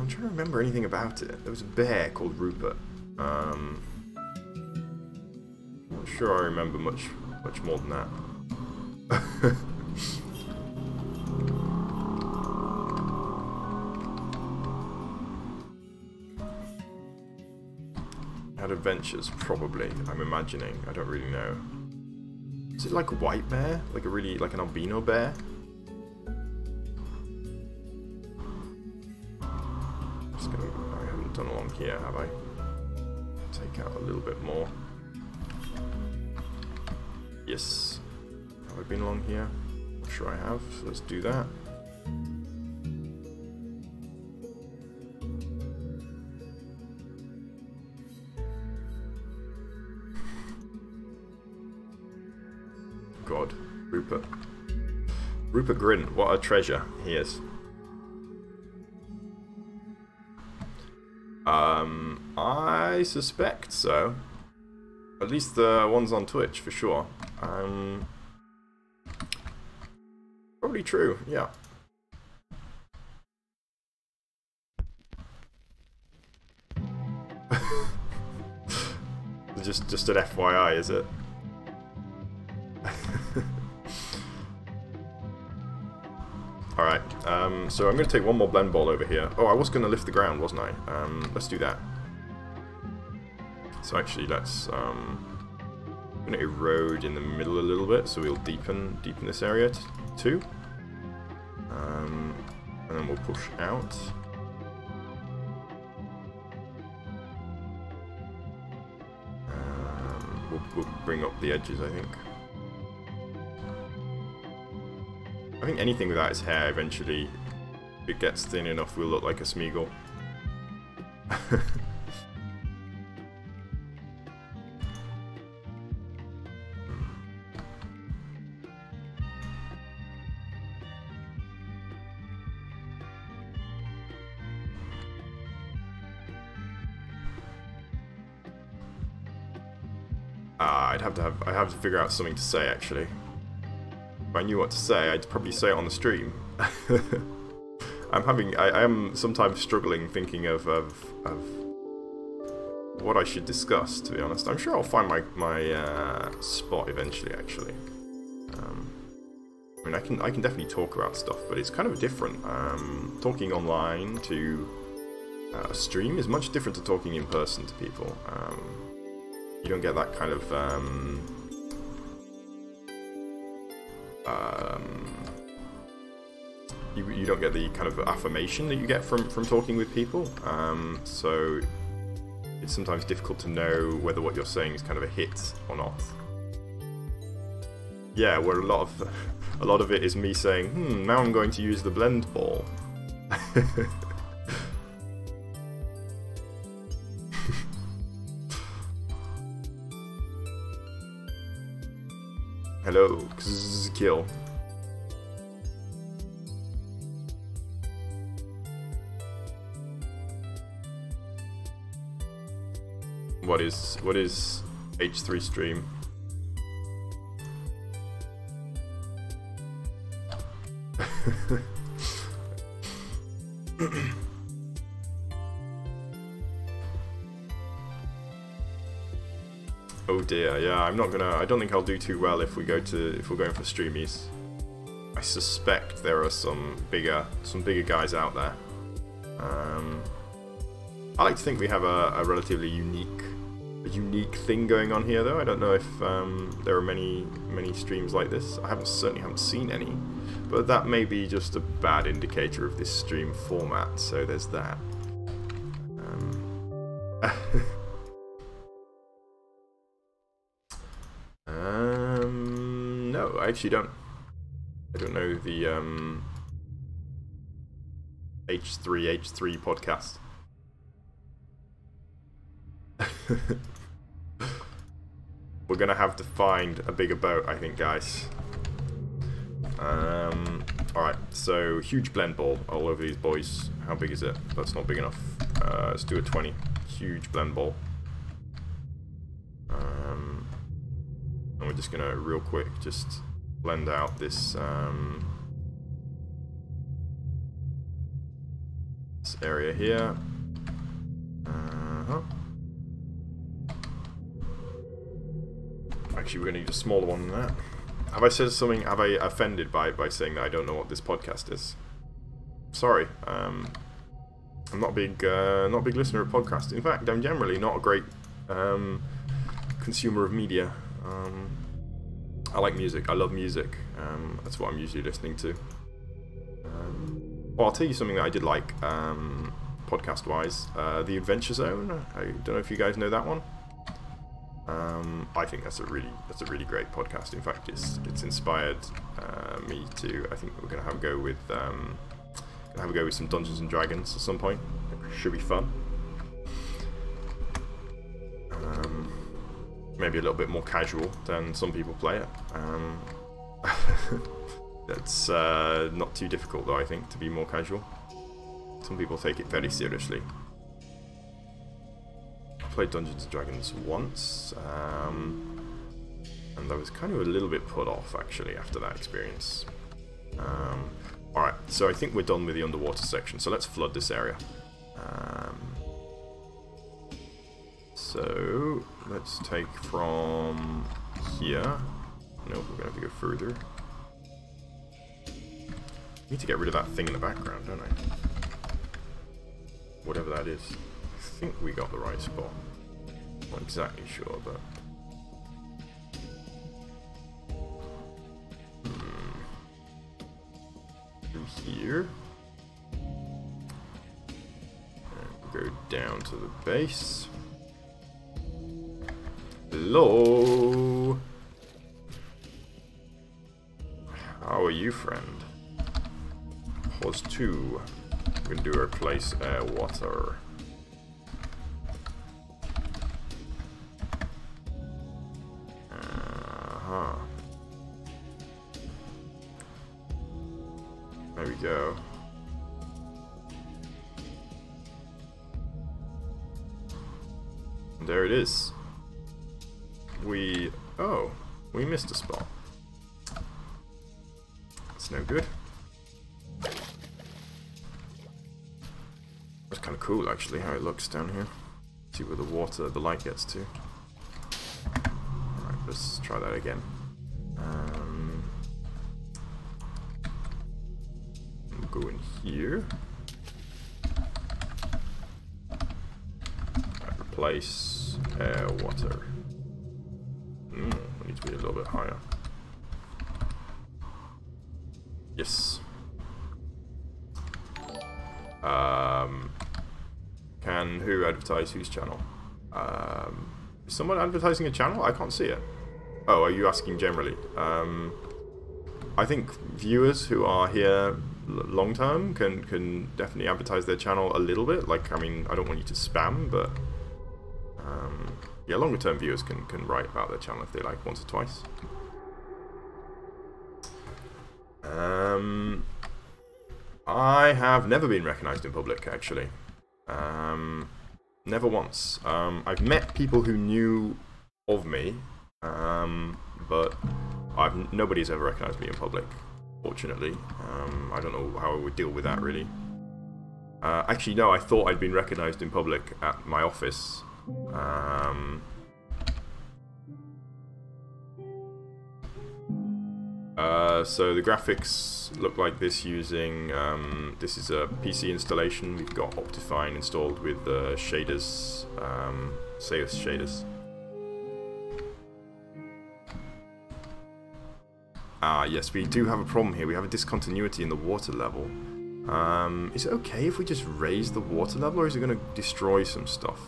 I'm trying to remember anything about it. There was a bear called Rupert. Not sure I remember much more than that. Had adventures, probably. I'm imagining. I don't really know. Is it like a white bear? Like like an albino bear? I haven't done along here, have I? Take out a little bit more. Yes. Have I been along here? I'm sure I have, so let's do that. God, Rupert. Rupert Grint, what a treasure he is. I suspect so. At least the ones on Twitch, for sure. Probably true, yeah. just an FYI, is it? Alright, so I'm going to take one more blend ball over here. Oh, I was going to lift the ground, wasn't I? Let's do that. So actually, let's... I'm going to erode in the middle a little bit, so we'll deepen this area too. And then we'll push out. We'll bring up the edges, I think. I think anything without its hair eventually, if it gets thin enough, will look like a Smeagol. I'd have to figure out something to say, actually. If I knew what to say, I'd probably say it on the stream. I am sometimes struggling thinking of what I should discuss, to be honest. I'm sure I'll find my spot eventually, actually. I mean, I can definitely talk about stuff, but it's kind of different. Talking online to a stream is much different to talking in person to people. You don't get that kind of you don't get the kind of affirmation that you get from talking with people. So it's sometimes difficult to know whether what you're saying is kind of a hit or not. Yeah, where a lot of it is me saying, now I'm going to use the blend ball. Hello, kill. What is H3 stream? Oh dear, yeah, I don't think I'll do too well if we're going for streamies. I suspect there are some bigger guys out there. I like to think we have a relatively unique thing going on here, though. I don't know if there are many streams like this. I certainly haven't seen any, but that may be just a bad indicator of this stream format. So there's that. No, I actually don't. I don't know the H3 podcast. We're gonna have to find a bigger boat, I think, guys. Alright, so huge blend ball all over these boys. How big is it? That's not big enough. Let's do a 20. Huge blend ball. And we're just gonna, real quick, just blend out this this area here. Actually, we're going to need a smaller one than that. Have I said something? Have I offended by saying that I don't know what this podcast is? Sorry. I'm not a big listener of podcasts. In fact, I'm generally not a great consumer of media. I like music. I love music. That's what I'm usually listening to. Well, I'll tell you something that I did like, podcast-wise. The Adventure Zone. I don't know if you guys know that one. I think that's a really great podcast. In fact, it's inspired me to. I think we're gonna have a go with some Dungeons and Dragons at some point. It should be fun. Maybe a little bit more casual than some people play it. That's not too difficult though, I think, to be more casual. Some people take it very seriously. I played Dungeons and Dragons once, and I was kind of a little bit put off actually after that experience. Alright, so I think we're done with the underwater section, so let's flood this area. So let's take from here. Nope, we're gonna have to go further. Need to get rid of that thing in the background, don't I? Whatever that is. I think we got the right spot. Not exactly sure, but through here. And go down to the base. Hello. How are you, friend? Pause 2. We're gonna do replace water. There we go. And there it is. We missed a spot. That's no good. That's kind of cool, actually, how it looks down here. See where the light gets to. Alright, let's try that again. We'll go in here. Right, replace water. We need to be a little bit higher. Yes. Can who advertise whose channel? Is someone advertising a channel? I can't see it. Oh, are you asking generally? I think viewers who are here long term can definitely advertise their channel a little bit. Like, I mean, I don't want you to spam, but yeah, longer term viewers can write about their channel if they like once or twice. I have never been recognized in public, actually. Never once. I've met people who knew of me, but nobody's ever recognized me in public, fortunately. I don't know how I would deal with that, really. Actually, no, I thought I'd been recognized in public at my office. So the graphics look like this using, this is a PC installation. We've got Optifine installed with shaders, Seus shaders. Yes, we do have a problem here. We have a discontinuity in the water level. Is it okay if we just raise the water level, or is it going to destroy some stuff?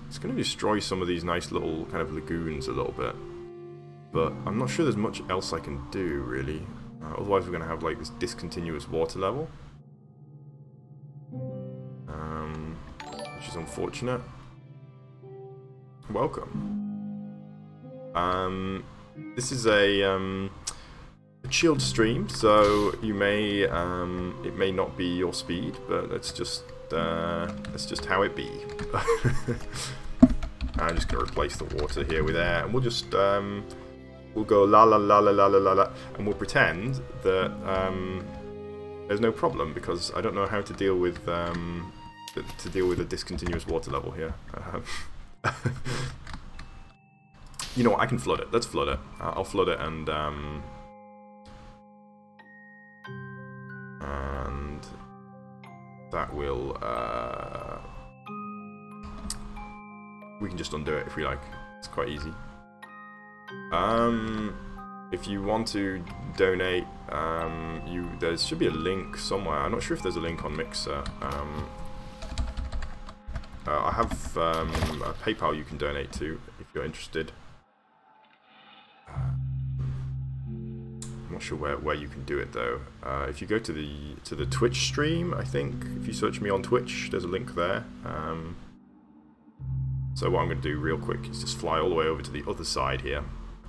It's going to destroy some of these nice little kind of lagoons a little bit. But I'm not sure there's much else I can do, really. Otherwise we're going to have like this discontinuous water level. Which is unfortunate. Welcome. This is a chilled stream, so you may it may not be your speed, but that's just how it be. I'm just going to replace the water here with air, and we'll just we'll go la la la la la la la la, and we'll pretend that there's no problem because I don't know how to deal with a discontinuous water level here. You know what, I can flood it. Let's flood it. I'll flood it and that will we can just undo it if we like. It's quite easy. If you want to donate, there should be a link somewhere. I'm not sure if there's a link on Mixer. I have a PayPal you can donate to if you're interested. I'm not sure where you can do it though. If you go to the Twitch stream, I think if you search me on Twitch, there's a link there. So what I'm going to do real quick is just fly all the way over to the other side here,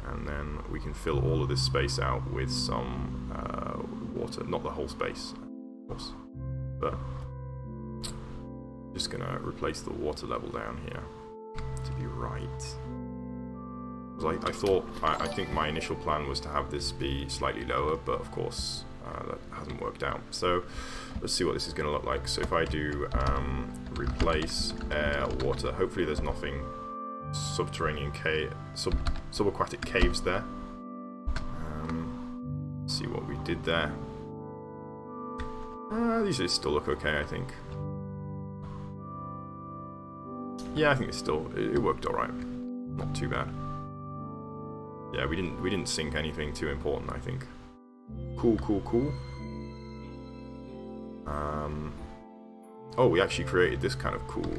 and then we can fill all of this space out with some water. Not the whole space, of course, but just going to replace the water level down here to be right. I think my initial plan was to have this be slightly lower, but of course that hasn't worked out. So let's see what this is going to look like. So if I do replace air, water, hopefully there's nothing subterranean subaquatic caves there. See what we did there. These still look okay, I think. Yeah, I think it worked all right. Not too bad. Yeah, we didn't sink anything too important, I think. Cool. Oh, we actually created this kind of cool,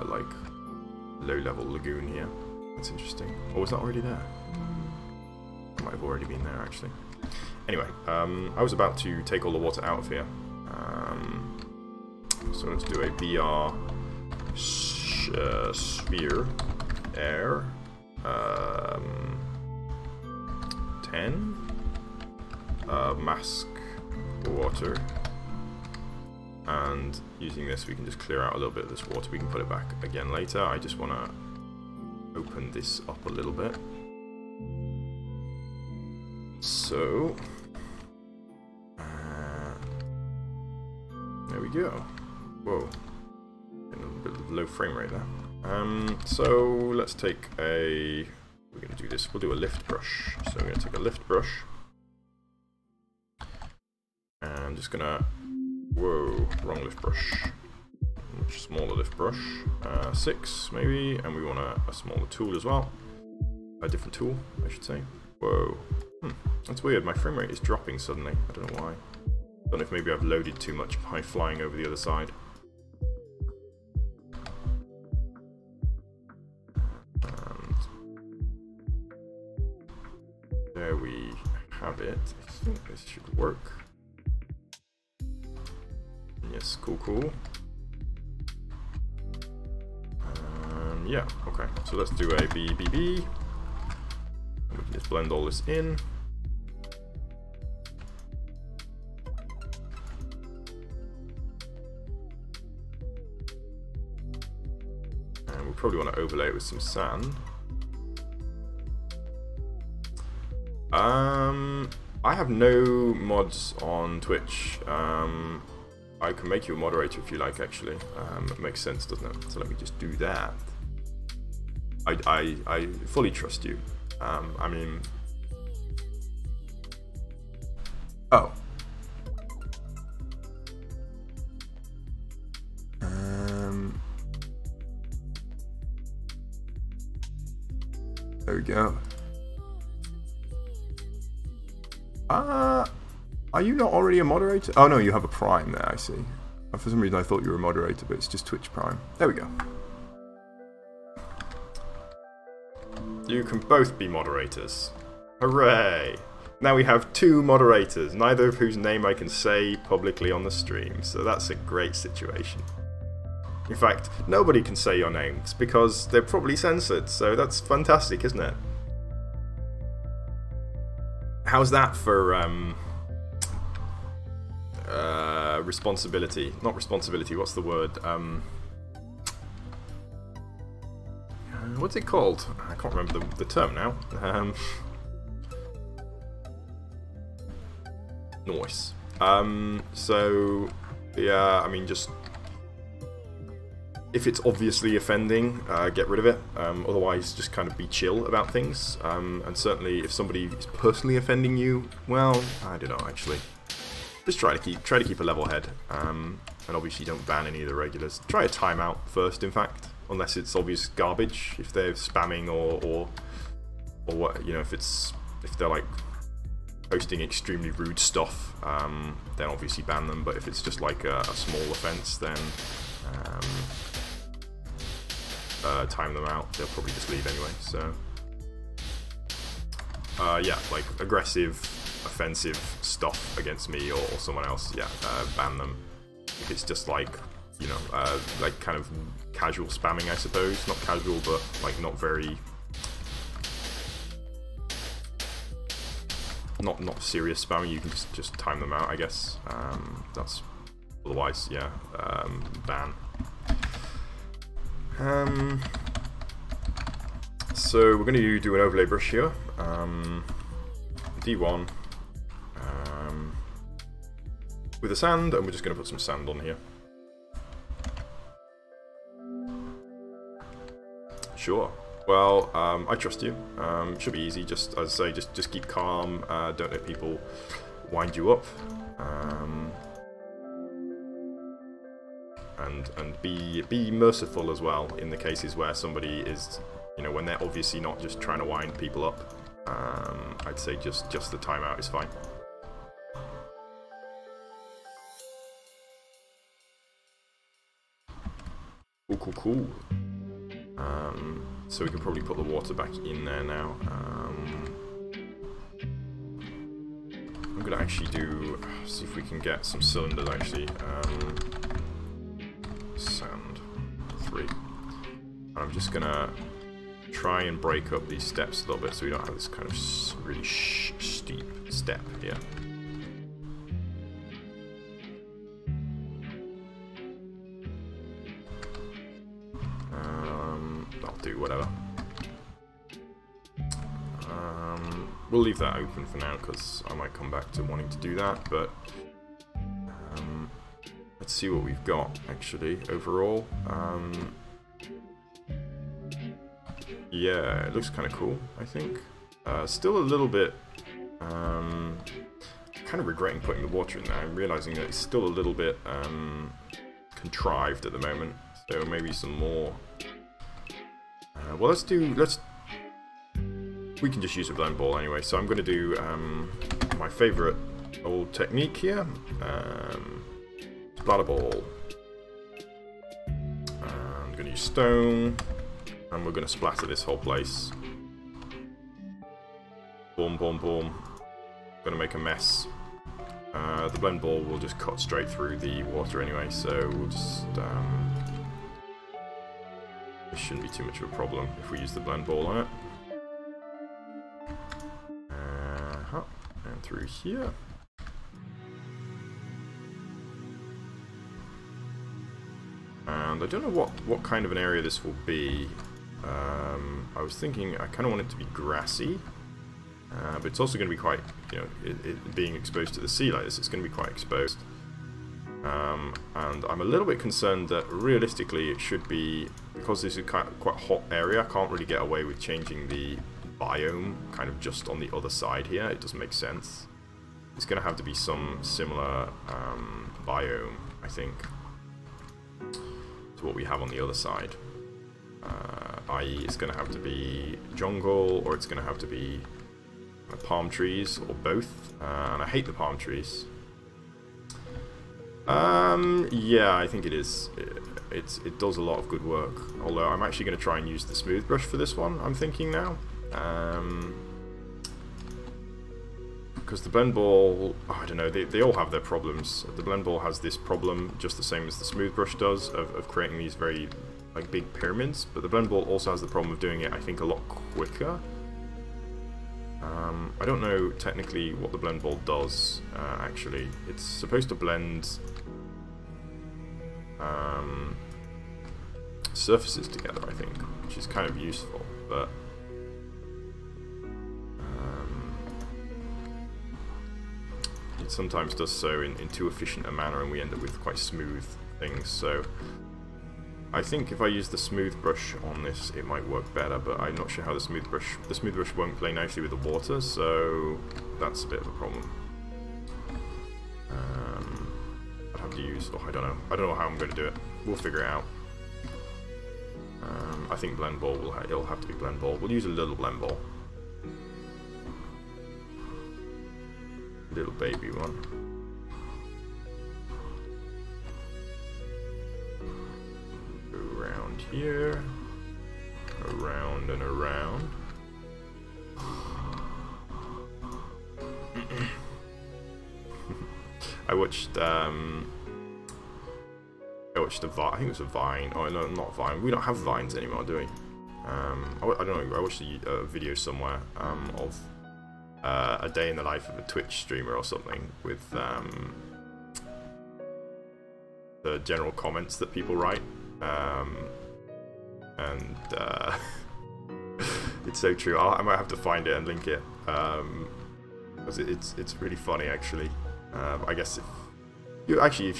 like, low-level lagoon here. That's interesting. Oh, was that already there? It might have already been there, actually. Anyway, I was about to take all the water out of here. So let's do a BR sphere air 10 mask water, and using this we can just clear out a little bit of this water. We can put it back again later. I just want to open this up a little bit. So there we go. Whoa, getting a little bit of low frame rate there. So let's take we're going to do this, we'll do a lift brush. So we're going to take a lift brush. And I'm just going to, whoa, wrong lift brush. Much smaller lift brush. 6 maybe, and we want a smaller tool as well. A different tool, I should say. Whoa. That's weird, my frame rate is dropping suddenly. I don't know why. I don't know if maybe I've loaded too much by flying over the other side. There we have it. I think this should work. Yes, cool. Yeah, okay. So let's do a BBB. And we can just blend all this in. And we probably want to overlay it with some sand. I have no mods on Twitch. I can make you a moderator if you like, actually. It makes sense, doesn't it? So let me just do that. I fully trust you. I mean... Oh. There we go. Are you not already a moderator? Oh no, you have a Prime there, I see. For some reason I thought you were a moderator, but it's just Twitch Prime. There we go. You can both be moderators. Hooray! Now we have 2 moderators, neither of whose name I can say publicly on the stream, so that's a great situation. In fact, nobody can say your names, because they're probably censored, so that's fantastic, isn't it? How's that for responsibility? Not responsibility, what's the word? What's it called? I can't remember the term now. Noise. So yeah, I mean, just if it's obviously offending, get rid of it. Otherwise, just kind of be chill about things. And certainly, if somebody is personally offending you, well, I don't know actually. Just try to keep a level head. And obviously, don't ban any of the regulars. Try a timeout first, in fact, unless it's obvious garbage. If they're spamming or what, you know, if they're like posting extremely rude stuff, then obviously ban them. But if it's just like a small offense, then time them out. They'll probably just leave anyway. So yeah, like aggressive, offensive stuff against me or someone else, yeah, ban them. If it's just like, you know, like kind of casual spamming, I suppose. Not casual, but like not very, not serious spamming. You can just time them out, I guess. That's otherwise, yeah, ban. So we're going to do an overlay brush here. D1 with the sand, and we're just going to put some sand on here. Sure. Well, I trust you. Should be easy. Just as I say, just keep calm. Don't let people wind you up. And be merciful as well in the cases where somebody is, you know, when they're obviously not just trying to wind people up. I'd say just the timeout is fine. Cool. So we can probably put the water back in there now. I'm gonna actually see if we can get some cylinders actually. Sand 3. And I'm just gonna try and break up these steps a little bit so we don't have this kind of really steep step here. I'll do whatever. We'll leave that open for now because I might come back to wanting to do that, but let's see what we've got actually overall. Yeah, it looks kind of cool, I think. Still a little bit kind of regretting putting the water in there. I'm realizing that it's still a little bit contrived at the moment, so maybe some more. Well, we can just use a blend ball anyway, so I'm going to do my favorite old technique here, splatter ball. I'm going to use stone, and we're going to splatter this whole place. Boom, boom, boom. Going to make a mess. The blend ball will just cut straight through the water anyway, so we'll just it shouldn't be too much of a problem if we use the blend ball on it. And through here. And I don't know what kind of an area this will be. I was thinking I kind of want it to be grassy, but it's also going to be quite, you know, it being exposed to the sea like this, it's going to be quite exposed. And I'm a little bit concerned that realistically it should be, because this is quite a hot area, I can't really get away with changing the biome kind of just on the other side here. It doesn't make sense. It's going to have to be some similar biome, I think, to what we have on the other side. I.e. it's going to have to be jungle, or it's going to have to be palm trees, or both. And I hate the palm trees. Yeah, I think it is. It does a lot of good work. Although I'm actually going to try and use the smooth brush for this one, I'm thinking now. Because the blend ball, I don't know, they all have their problems. The blend ball has this problem, just the same as the smooth brush does, of creating these very like big pyramids. But the blend ball also has the problem of doing it, I think, a lot quicker. I don't know technically what the blend ball does, actually. It's supposed to blend surfaces together, I think, which is kind of useful, but it sometimes does so in too efficient a manner, and we end up with quite smooth things. So I think if I use the smooth brush on this, it might work better, but I'm not sure how the smooth brush won't play nicely with the water, so that's a bit of a problem. I'd have to use, oh, I don't know how I'm going to do it. We'll figure it out. I think blend ball it'll have to be blend ball. We'll use a little blend ball, little baby one. Around here, around and around. I watched a Vine, I think it was a Vine. Oh no, not Vine. We don't have Vines anymore, do we? I don't know. I watched a video somewhere of a day in the life of a Twitch streamer or something, with the general comments that people write, and it's so true. I might have to find it and link it, because it's really funny actually. I guess if you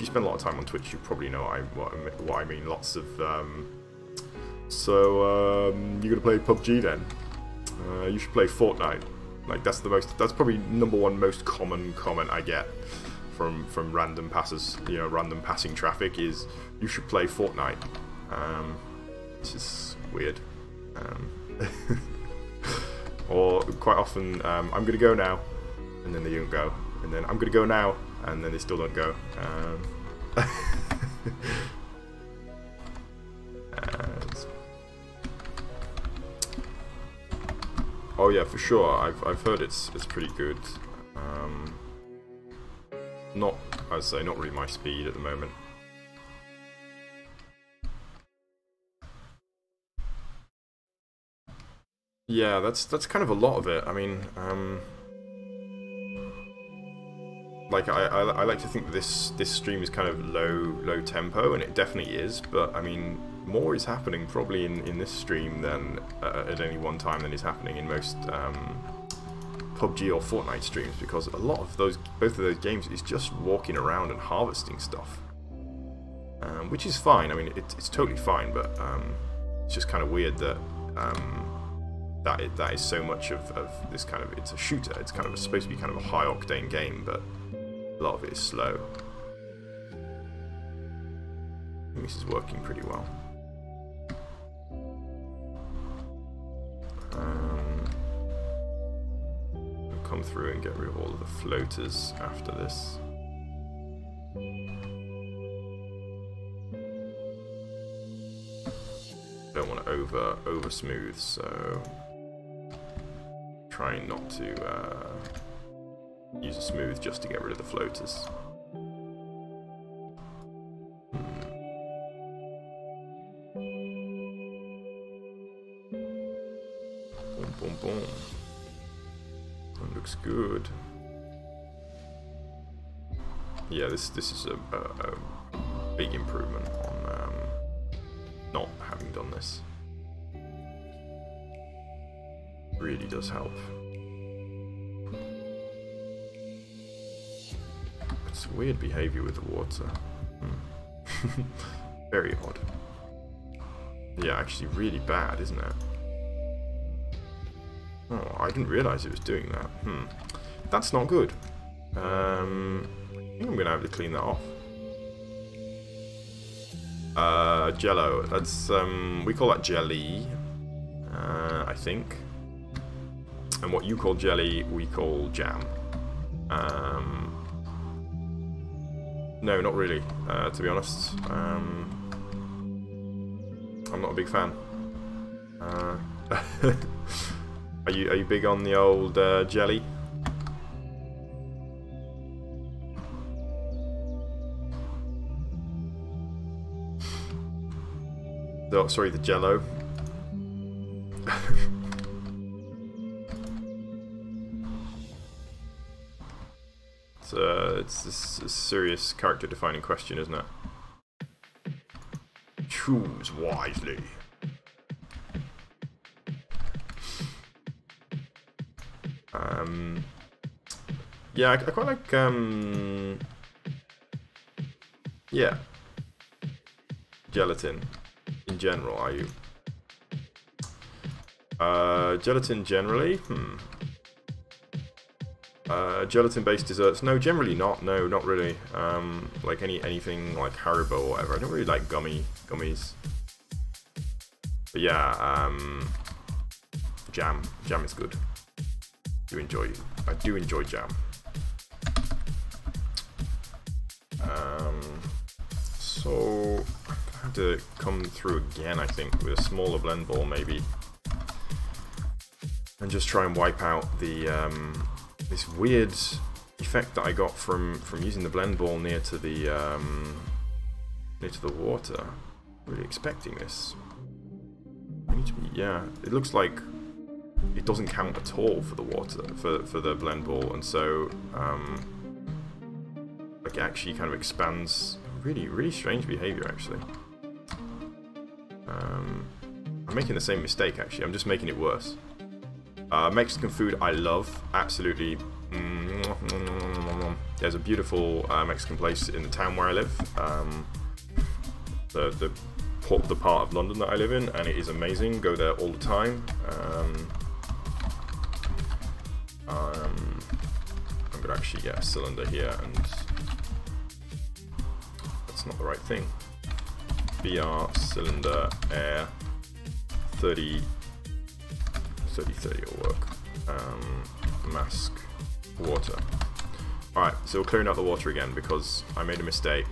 spend a lot of time on Twitch, you probably know what I mean. Lots of you're gonna play PUBG then? You should play Fortnite. Like that's probably #1 most common comment I get from random passers, random passing traffic, is you should play Fortnite. It's just weird. Or quite often, I'm gonna go now, and then they don't go, and then I'm gonna go now, and then they still don't go. Oh yeah, for sure. I've heard it's pretty good. I'd say not really my speed at the moment. Yeah, that's kind of a lot of it. I mean, like I like to think that this stream is kind of low tempo, and it definitely is. But I mean, more is happening probably in this stream than at any one time than is happening in most PUBG or Fortnite streams, because a lot of both of those games is just walking around and harvesting stuff, which is fine. I mean, it's totally fine, but it's just kind of weird that that is so much of this kind of, it's a shooter. It's kind of supposed to be kind of a high octane game, but a lot of it is slow. I think this is working pretty well. We'll come through and get rid of all of the floaters after this. Don't want to over smooth, so trying not to use a smooth just to get rid of the floaters. Boom, boom, boom. That looks good. Yeah, this is a big improvement on not having done this. Really does help. It's weird behavior with the water. Very odd. Yeah, actually really bad, isn't it? Oh, I didn't realise it was doing that. That's not good. I think I'm gonna have to clean that off. Jello. That's we call that jelly, I think. And what you call jelly, we call jam. No, not really. To be honest, I'm not a big fan. Are you big on the old jelly? Oh, sorry, the Jello. It's a serious character-defining question, isn't it? Choose wisely. Yeah, I quite like, yeah, gelatin in general. Gelatin generally? Gelatin-based desserts? No, generally not. No, not really. Like anything like Haribo or whatever. I don't really like gummies. But yeah, jam. Jam is good. I do enjoy jam. So I have to come through again, I think, with a smaller blend ball maybe, and just try and wipe out the this weird effect that I got from using the blend ball near to the water. Really expecting this. I need to be, yeah. It looks like it doesn't count at all for the water for the blend ball, and so like it actually kind of expands. Really strange behavior actually. I'm making the same mistake actually. I'm just making it worse. Mexican food I love, absolutely. There's a beautiful Mexican place in the town where I live. The part of London that I live in, and it is amazing. Go there all the time. I'm gonna actually get a cylinder here, and that's not the right thing. BR cylinder air 30 will work. Mask water. Alright, so we're clearing out the water again because I made a mistake.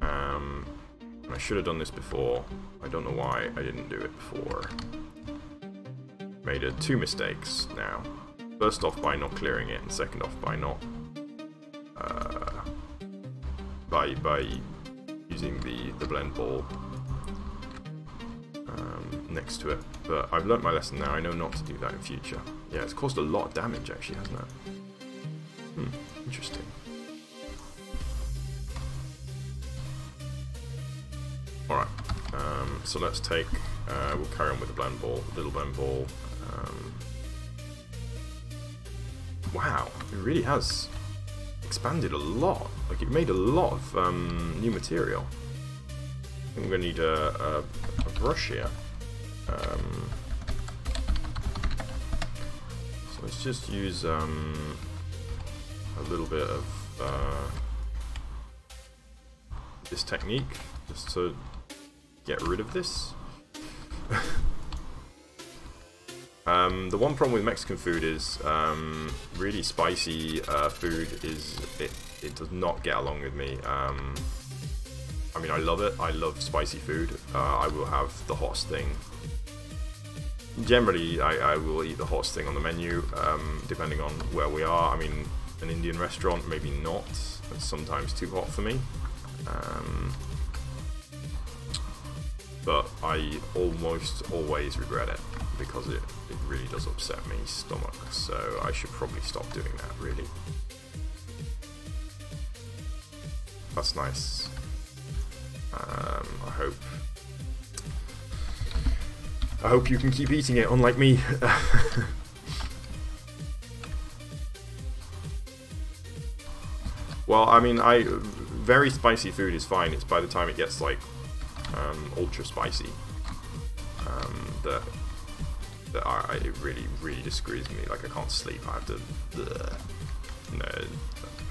I should have done this before. I don't know why I didn't do it before. Made two mistakes now. First off by not clearing it, and second off by not by using the blend ball next to it. But I've learnt my lesson now. I know not to do that in future. Yeah, it's caused a lot of damage actually, hasn't it? Interesting. Alright, so let's take, we'll carry on with the blend ball, little blend ball. Wow, it really has expanded a lot. Like, it made a lot of new material. I think we're going to need a brush here. So let's just use a little bit of this technique, just to get rid of this. The one problem with Mexican food is really spicy food is it does not get along with me. I mean, I love it. I love spicy food. I will have the hottest thing. Generally, I will eat the hottest thing on the menu, depending on where we are. I mean, an Indian restaurant, maybe not. It's sometimes too hot for me. But I almost always regret it, because it really does upset my stomach. So I should probably stop doing that, really. That's nice. I hope you can keep eating it, unlike me. Well, I mean, very spicy food is fine. It's by the time it gets like ultra spicy that it really disagrees with me. Like, I can't sleep. I have to. No,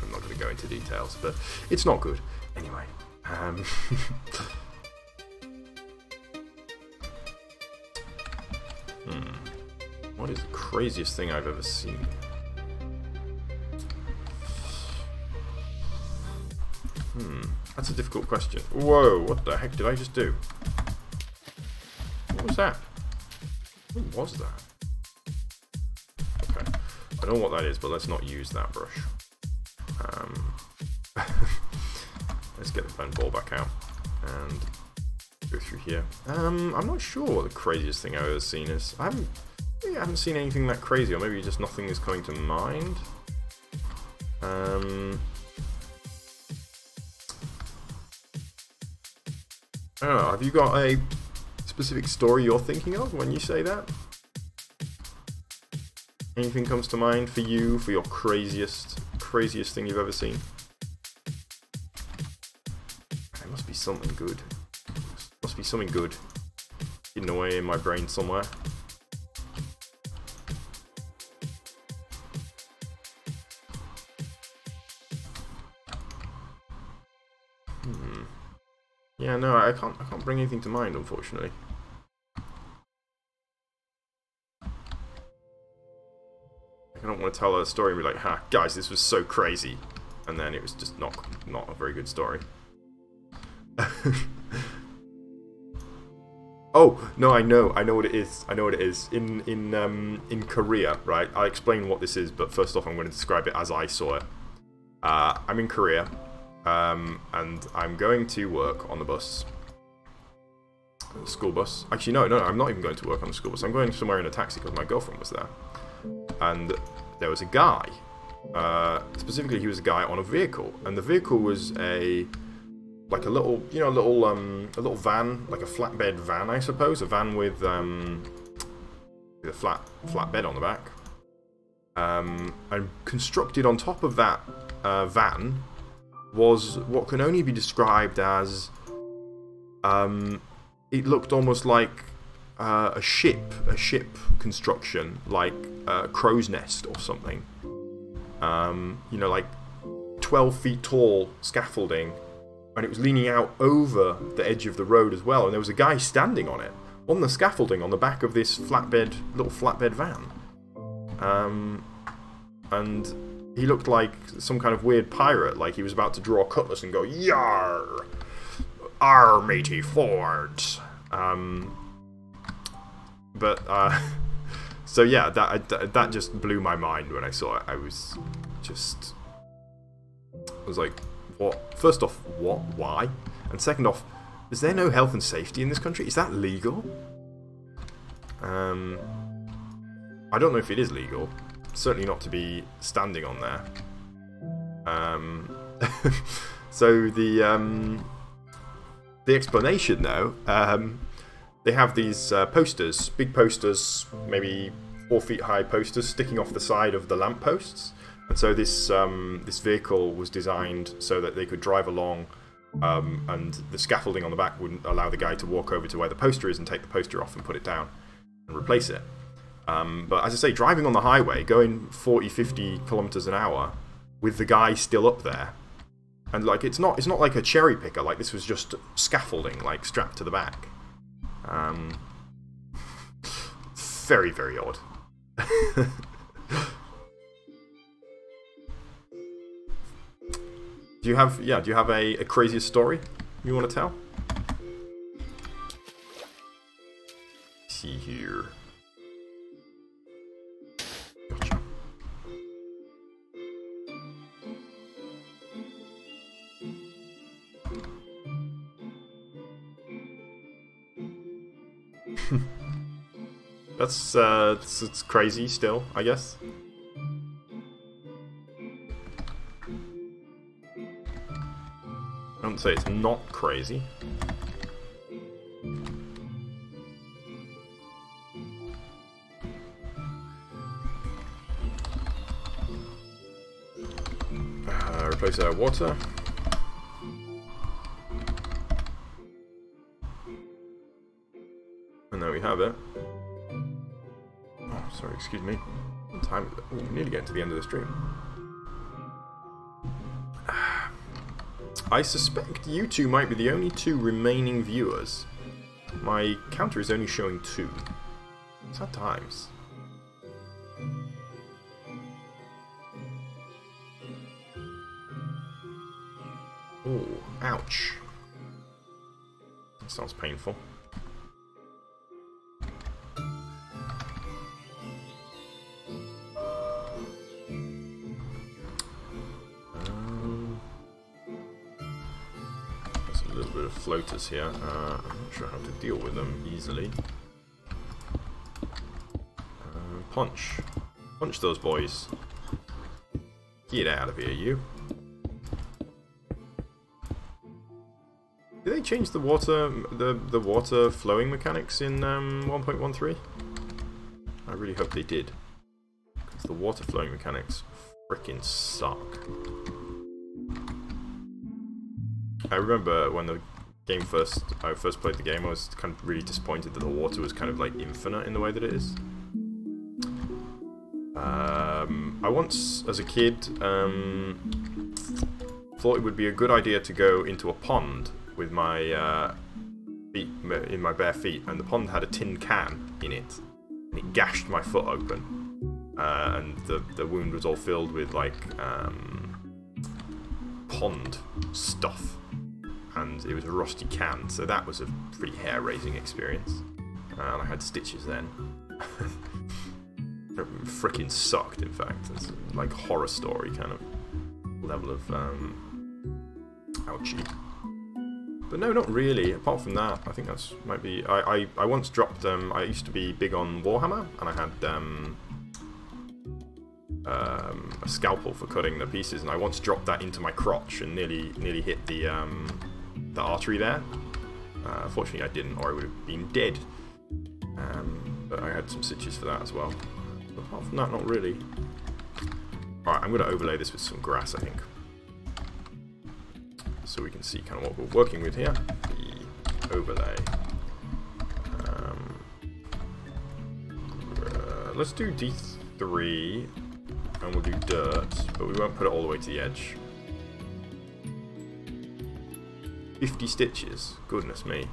I'm not going to go into details, but it's not good. Anyway. What is the craziest thing I've ever seen? That's a difficult question. Whoa, what the heck did I just do? What was that? What was that? Okay, I don't know what that is, but let's not use that brush. Let's get the blend ball back out and go through here. I'm not sure what the craziest thing I've ever seen is. I haven't seen anything that crazy, or maybe just nothing is coming to mind. I don't know, have you got a specific story you're thinking of when you say that? Anything comes to mind for you, for your craziest thing you've ever seen? There must be something good. Must be something good hidden away in my brain somewhere. Yeah, no, I can't bring anything to mind, unfortunately. I don't want to tell a story and be like, "Ha, guys, this was so crazy," and then it was just not a very good story. Oh no, I know what it is. I know what it is. In Korea, right? I'll explain what this is, but first off, I'm going to describe it as I saw it. I'm in Korea. And I'm going to work on the bus. The school bus. Actually, no, I'm not even going to work on the school bus. I'm going somewhere in a taxi because my girlfriend was there. And there was a guy. Specifically, he was a guy on a vehicle. And the vehicle was a little van, like a flatbed van, I suppose. A van with a flat bed on the back. And constructed on top of that van was what can only be described as it looked almost like a ship construction, like a crow's nest or something. You know, like 12 feet tall scaffolding, and it was leaning out over the edge of the road as well, and there was a guy standing on it, on the scaffolding on the back of this little flatbed van. And he looked like some kind of weird pirate, like he was about to draw a cutlass and go, "Yar! Arr, matey, forwards!" So yeah, that just blew my mind when I saw it. I was like, what? First off, what? Why? And second off, is there no health and safety in this country? Is that legal? I don't know if it is legal. Certainly not to be standing on there. So the explanation, though, they have these posters, big posters, maybe 4 feet high posters sticking off the side of the lampposts. And so this vehicle was designed so that they could drive along, and the scaffolding on the back wouldn't allow the guy to walk over to where the poster is and take the poster off and put it down and replace it. But as I say, driving on the highway, going 40, 50 kilometers an hour with the guy still up there, and like it's not like a cherry picker. Like this was just scaffolding, like strapped to the back. Very, very odd. Do you have a craziest story you want to tell? Let's see here. Gotcha. It's crazy still, I guess. I don't say it's not crazy. Replace our water. And there we have it. Oh, sorry, excuse me. What time is it? Oh, we're nearly getting to the end of the stream. I suspect you two might be the only two remaining viewers. My counter is only showing 2. Sad times. Oh, ouch. That sounds painful. Floaters here. I'm not sure how to deal with them easily. Punch. Punch those boys. Get out of here, you. Did they change the water water flowing mechanics in 1.13? I really hope they did. the water flowing mechanics freaking suck. I remember when I first played the game, I was kind of really disappointed that the water was kind of like infinite in the way that it is. I once, as a kid, thought it would be a good idea to go into a pond with my feet in my bare feet, and the pond had a tin can in it, and it gashed my foot open, and the wound was all filled with like pond stuff, and it was a rusty can, so that was a pretty hair-raising experience, and I had stitches then. It freaking sucked, in fact. It's like horror story kind of level of ouchie. But no, not really. Apart from that, I think that's might be. I once dropped. I used to be big on Warhammer, and I had a scalpel for cutting the pieces, and I once dropped that into my crotch and nearly hit the artery there. Fortunately, I didn't, or I would have been dead. But I had some stitches for that as well. But apart from that, not really. Alright, I'm going to overlay this with some grass, I think. So we can see kind of what we're working with here. The overlay. Let's do D3, and we'll do dirt, but we won't put it all the way to the edge. 50 stitches. Goodness me.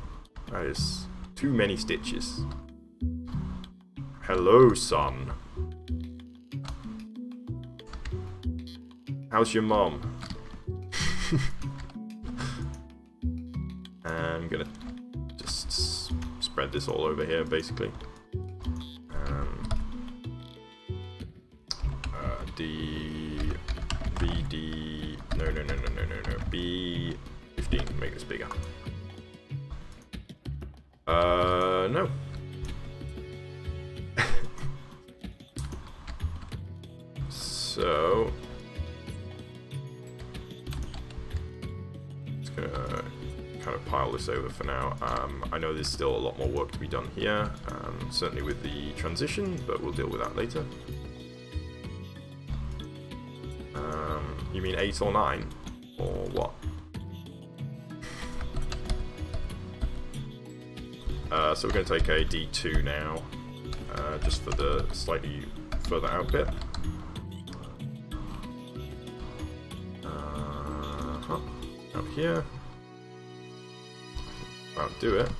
That is too many stitches. Hello, son. How's your mom? I'm gonna just spread this all over here, basically. No, B15, make this bigger. No. So, just gonna kind of pile this over for now. I know there's still a lot more work to be done here, certainly with the transition, but we'll deal with that later. You mean 8 or 9? Or what? So we're going to take a D2 now, just for the slightly further out bit. Out here. That'll do it.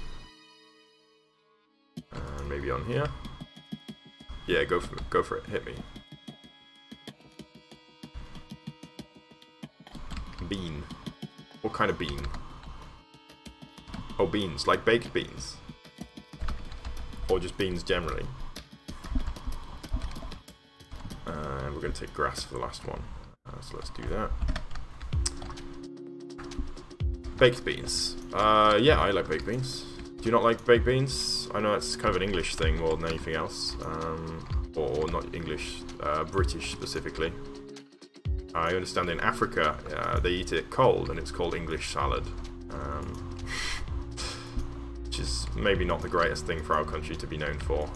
And maybe on here. Yeah, go for it. Hit me. Bean. What kind of bean? Oh, beans. Like baked beans. Or just beans generally. And we're going to take grass for the last one. So let's do that. Baked beans. Yeah, I like baked beans. Do you not like baked beans? I know it's kind of an English thing more than anything else. Or not English, British specifically. I understand in Africa they eat it cold and it's called English salad. Which is maybe not the greatest thing for our country to be known for.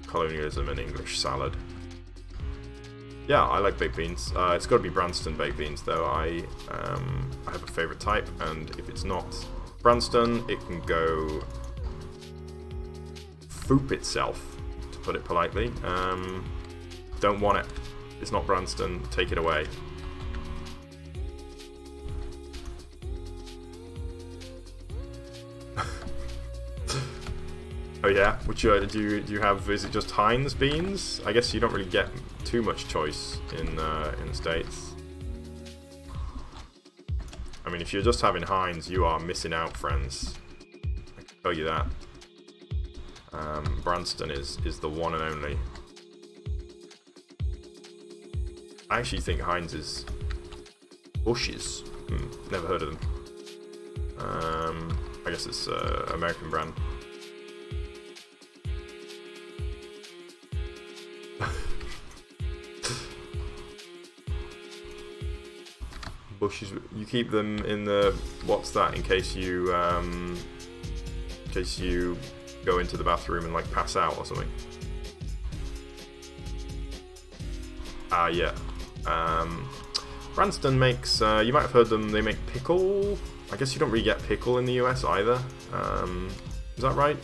Colonialism and English salad. Yeah, I like baked beans. It's got to be Branston baked beans though. I have a favourite type, and if it's not Branston, it can go foop itself, to put it politely. Don't want it. It's not Branston. Take it away. Oh yeah, which do you have? Is it just Heinz beans? I guess you don't really get too much choice in the States. I mean, if you're just having Heinz, you are missing out, friends. I can tell you that. Branston is the one and only. I actually think Heinz is Bush's. Never heard of them. I guess it's an American brand. Bushes. You keep them in the. What's that? In case you go into the bathroom and like pass out or something. Yeah. Branston makes, you might have heard them, they make pickle. I guess you don't really get pickle in the US either. Is that right?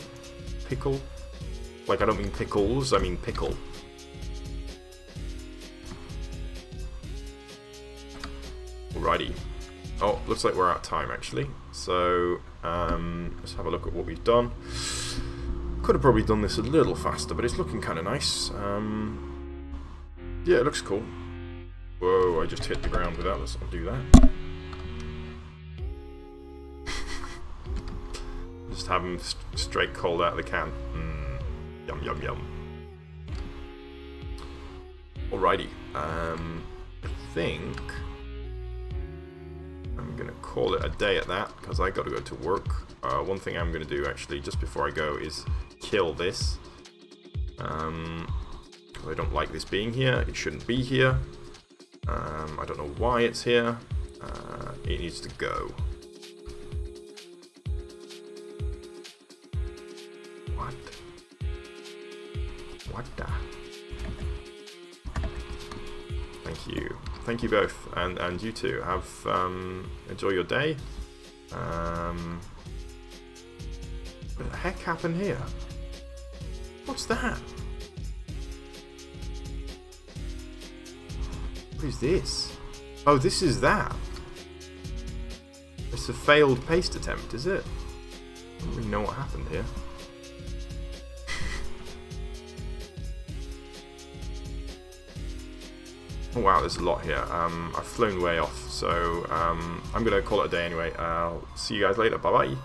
Pickle? Like, I don't mean pickles, I mean pickle. Alrighty. Oh, looks like we're out of time actually. So, let's have a look at what we've done. Could have probably done this a little faster, but it's looking kind of nice. Yeah, it looks cool. Whoa, I just hit the ground with that. Let's not do that. Just have them straight cold out of the can. Yum, yum, yum. Alrighty. I think I'm going to call it a day at that, because I got to go to work. One thing I'm going to do, actually, just before I go, is kill this. I don't like this being here. It shouldn't be here. I don't know why it's here. It needs to go. What? What the? Thank you. Thank you both. And you too. Have, enjoy your day. What the heck happened here? What's that? What is this? Oh, this is that. It's a failed paste attempt, is it? I don't really know what happened here. Oh wow, there's a lot here. I've flown way off, so I'm going to call it a day anyway. I'll see you guys later. Bye-bye.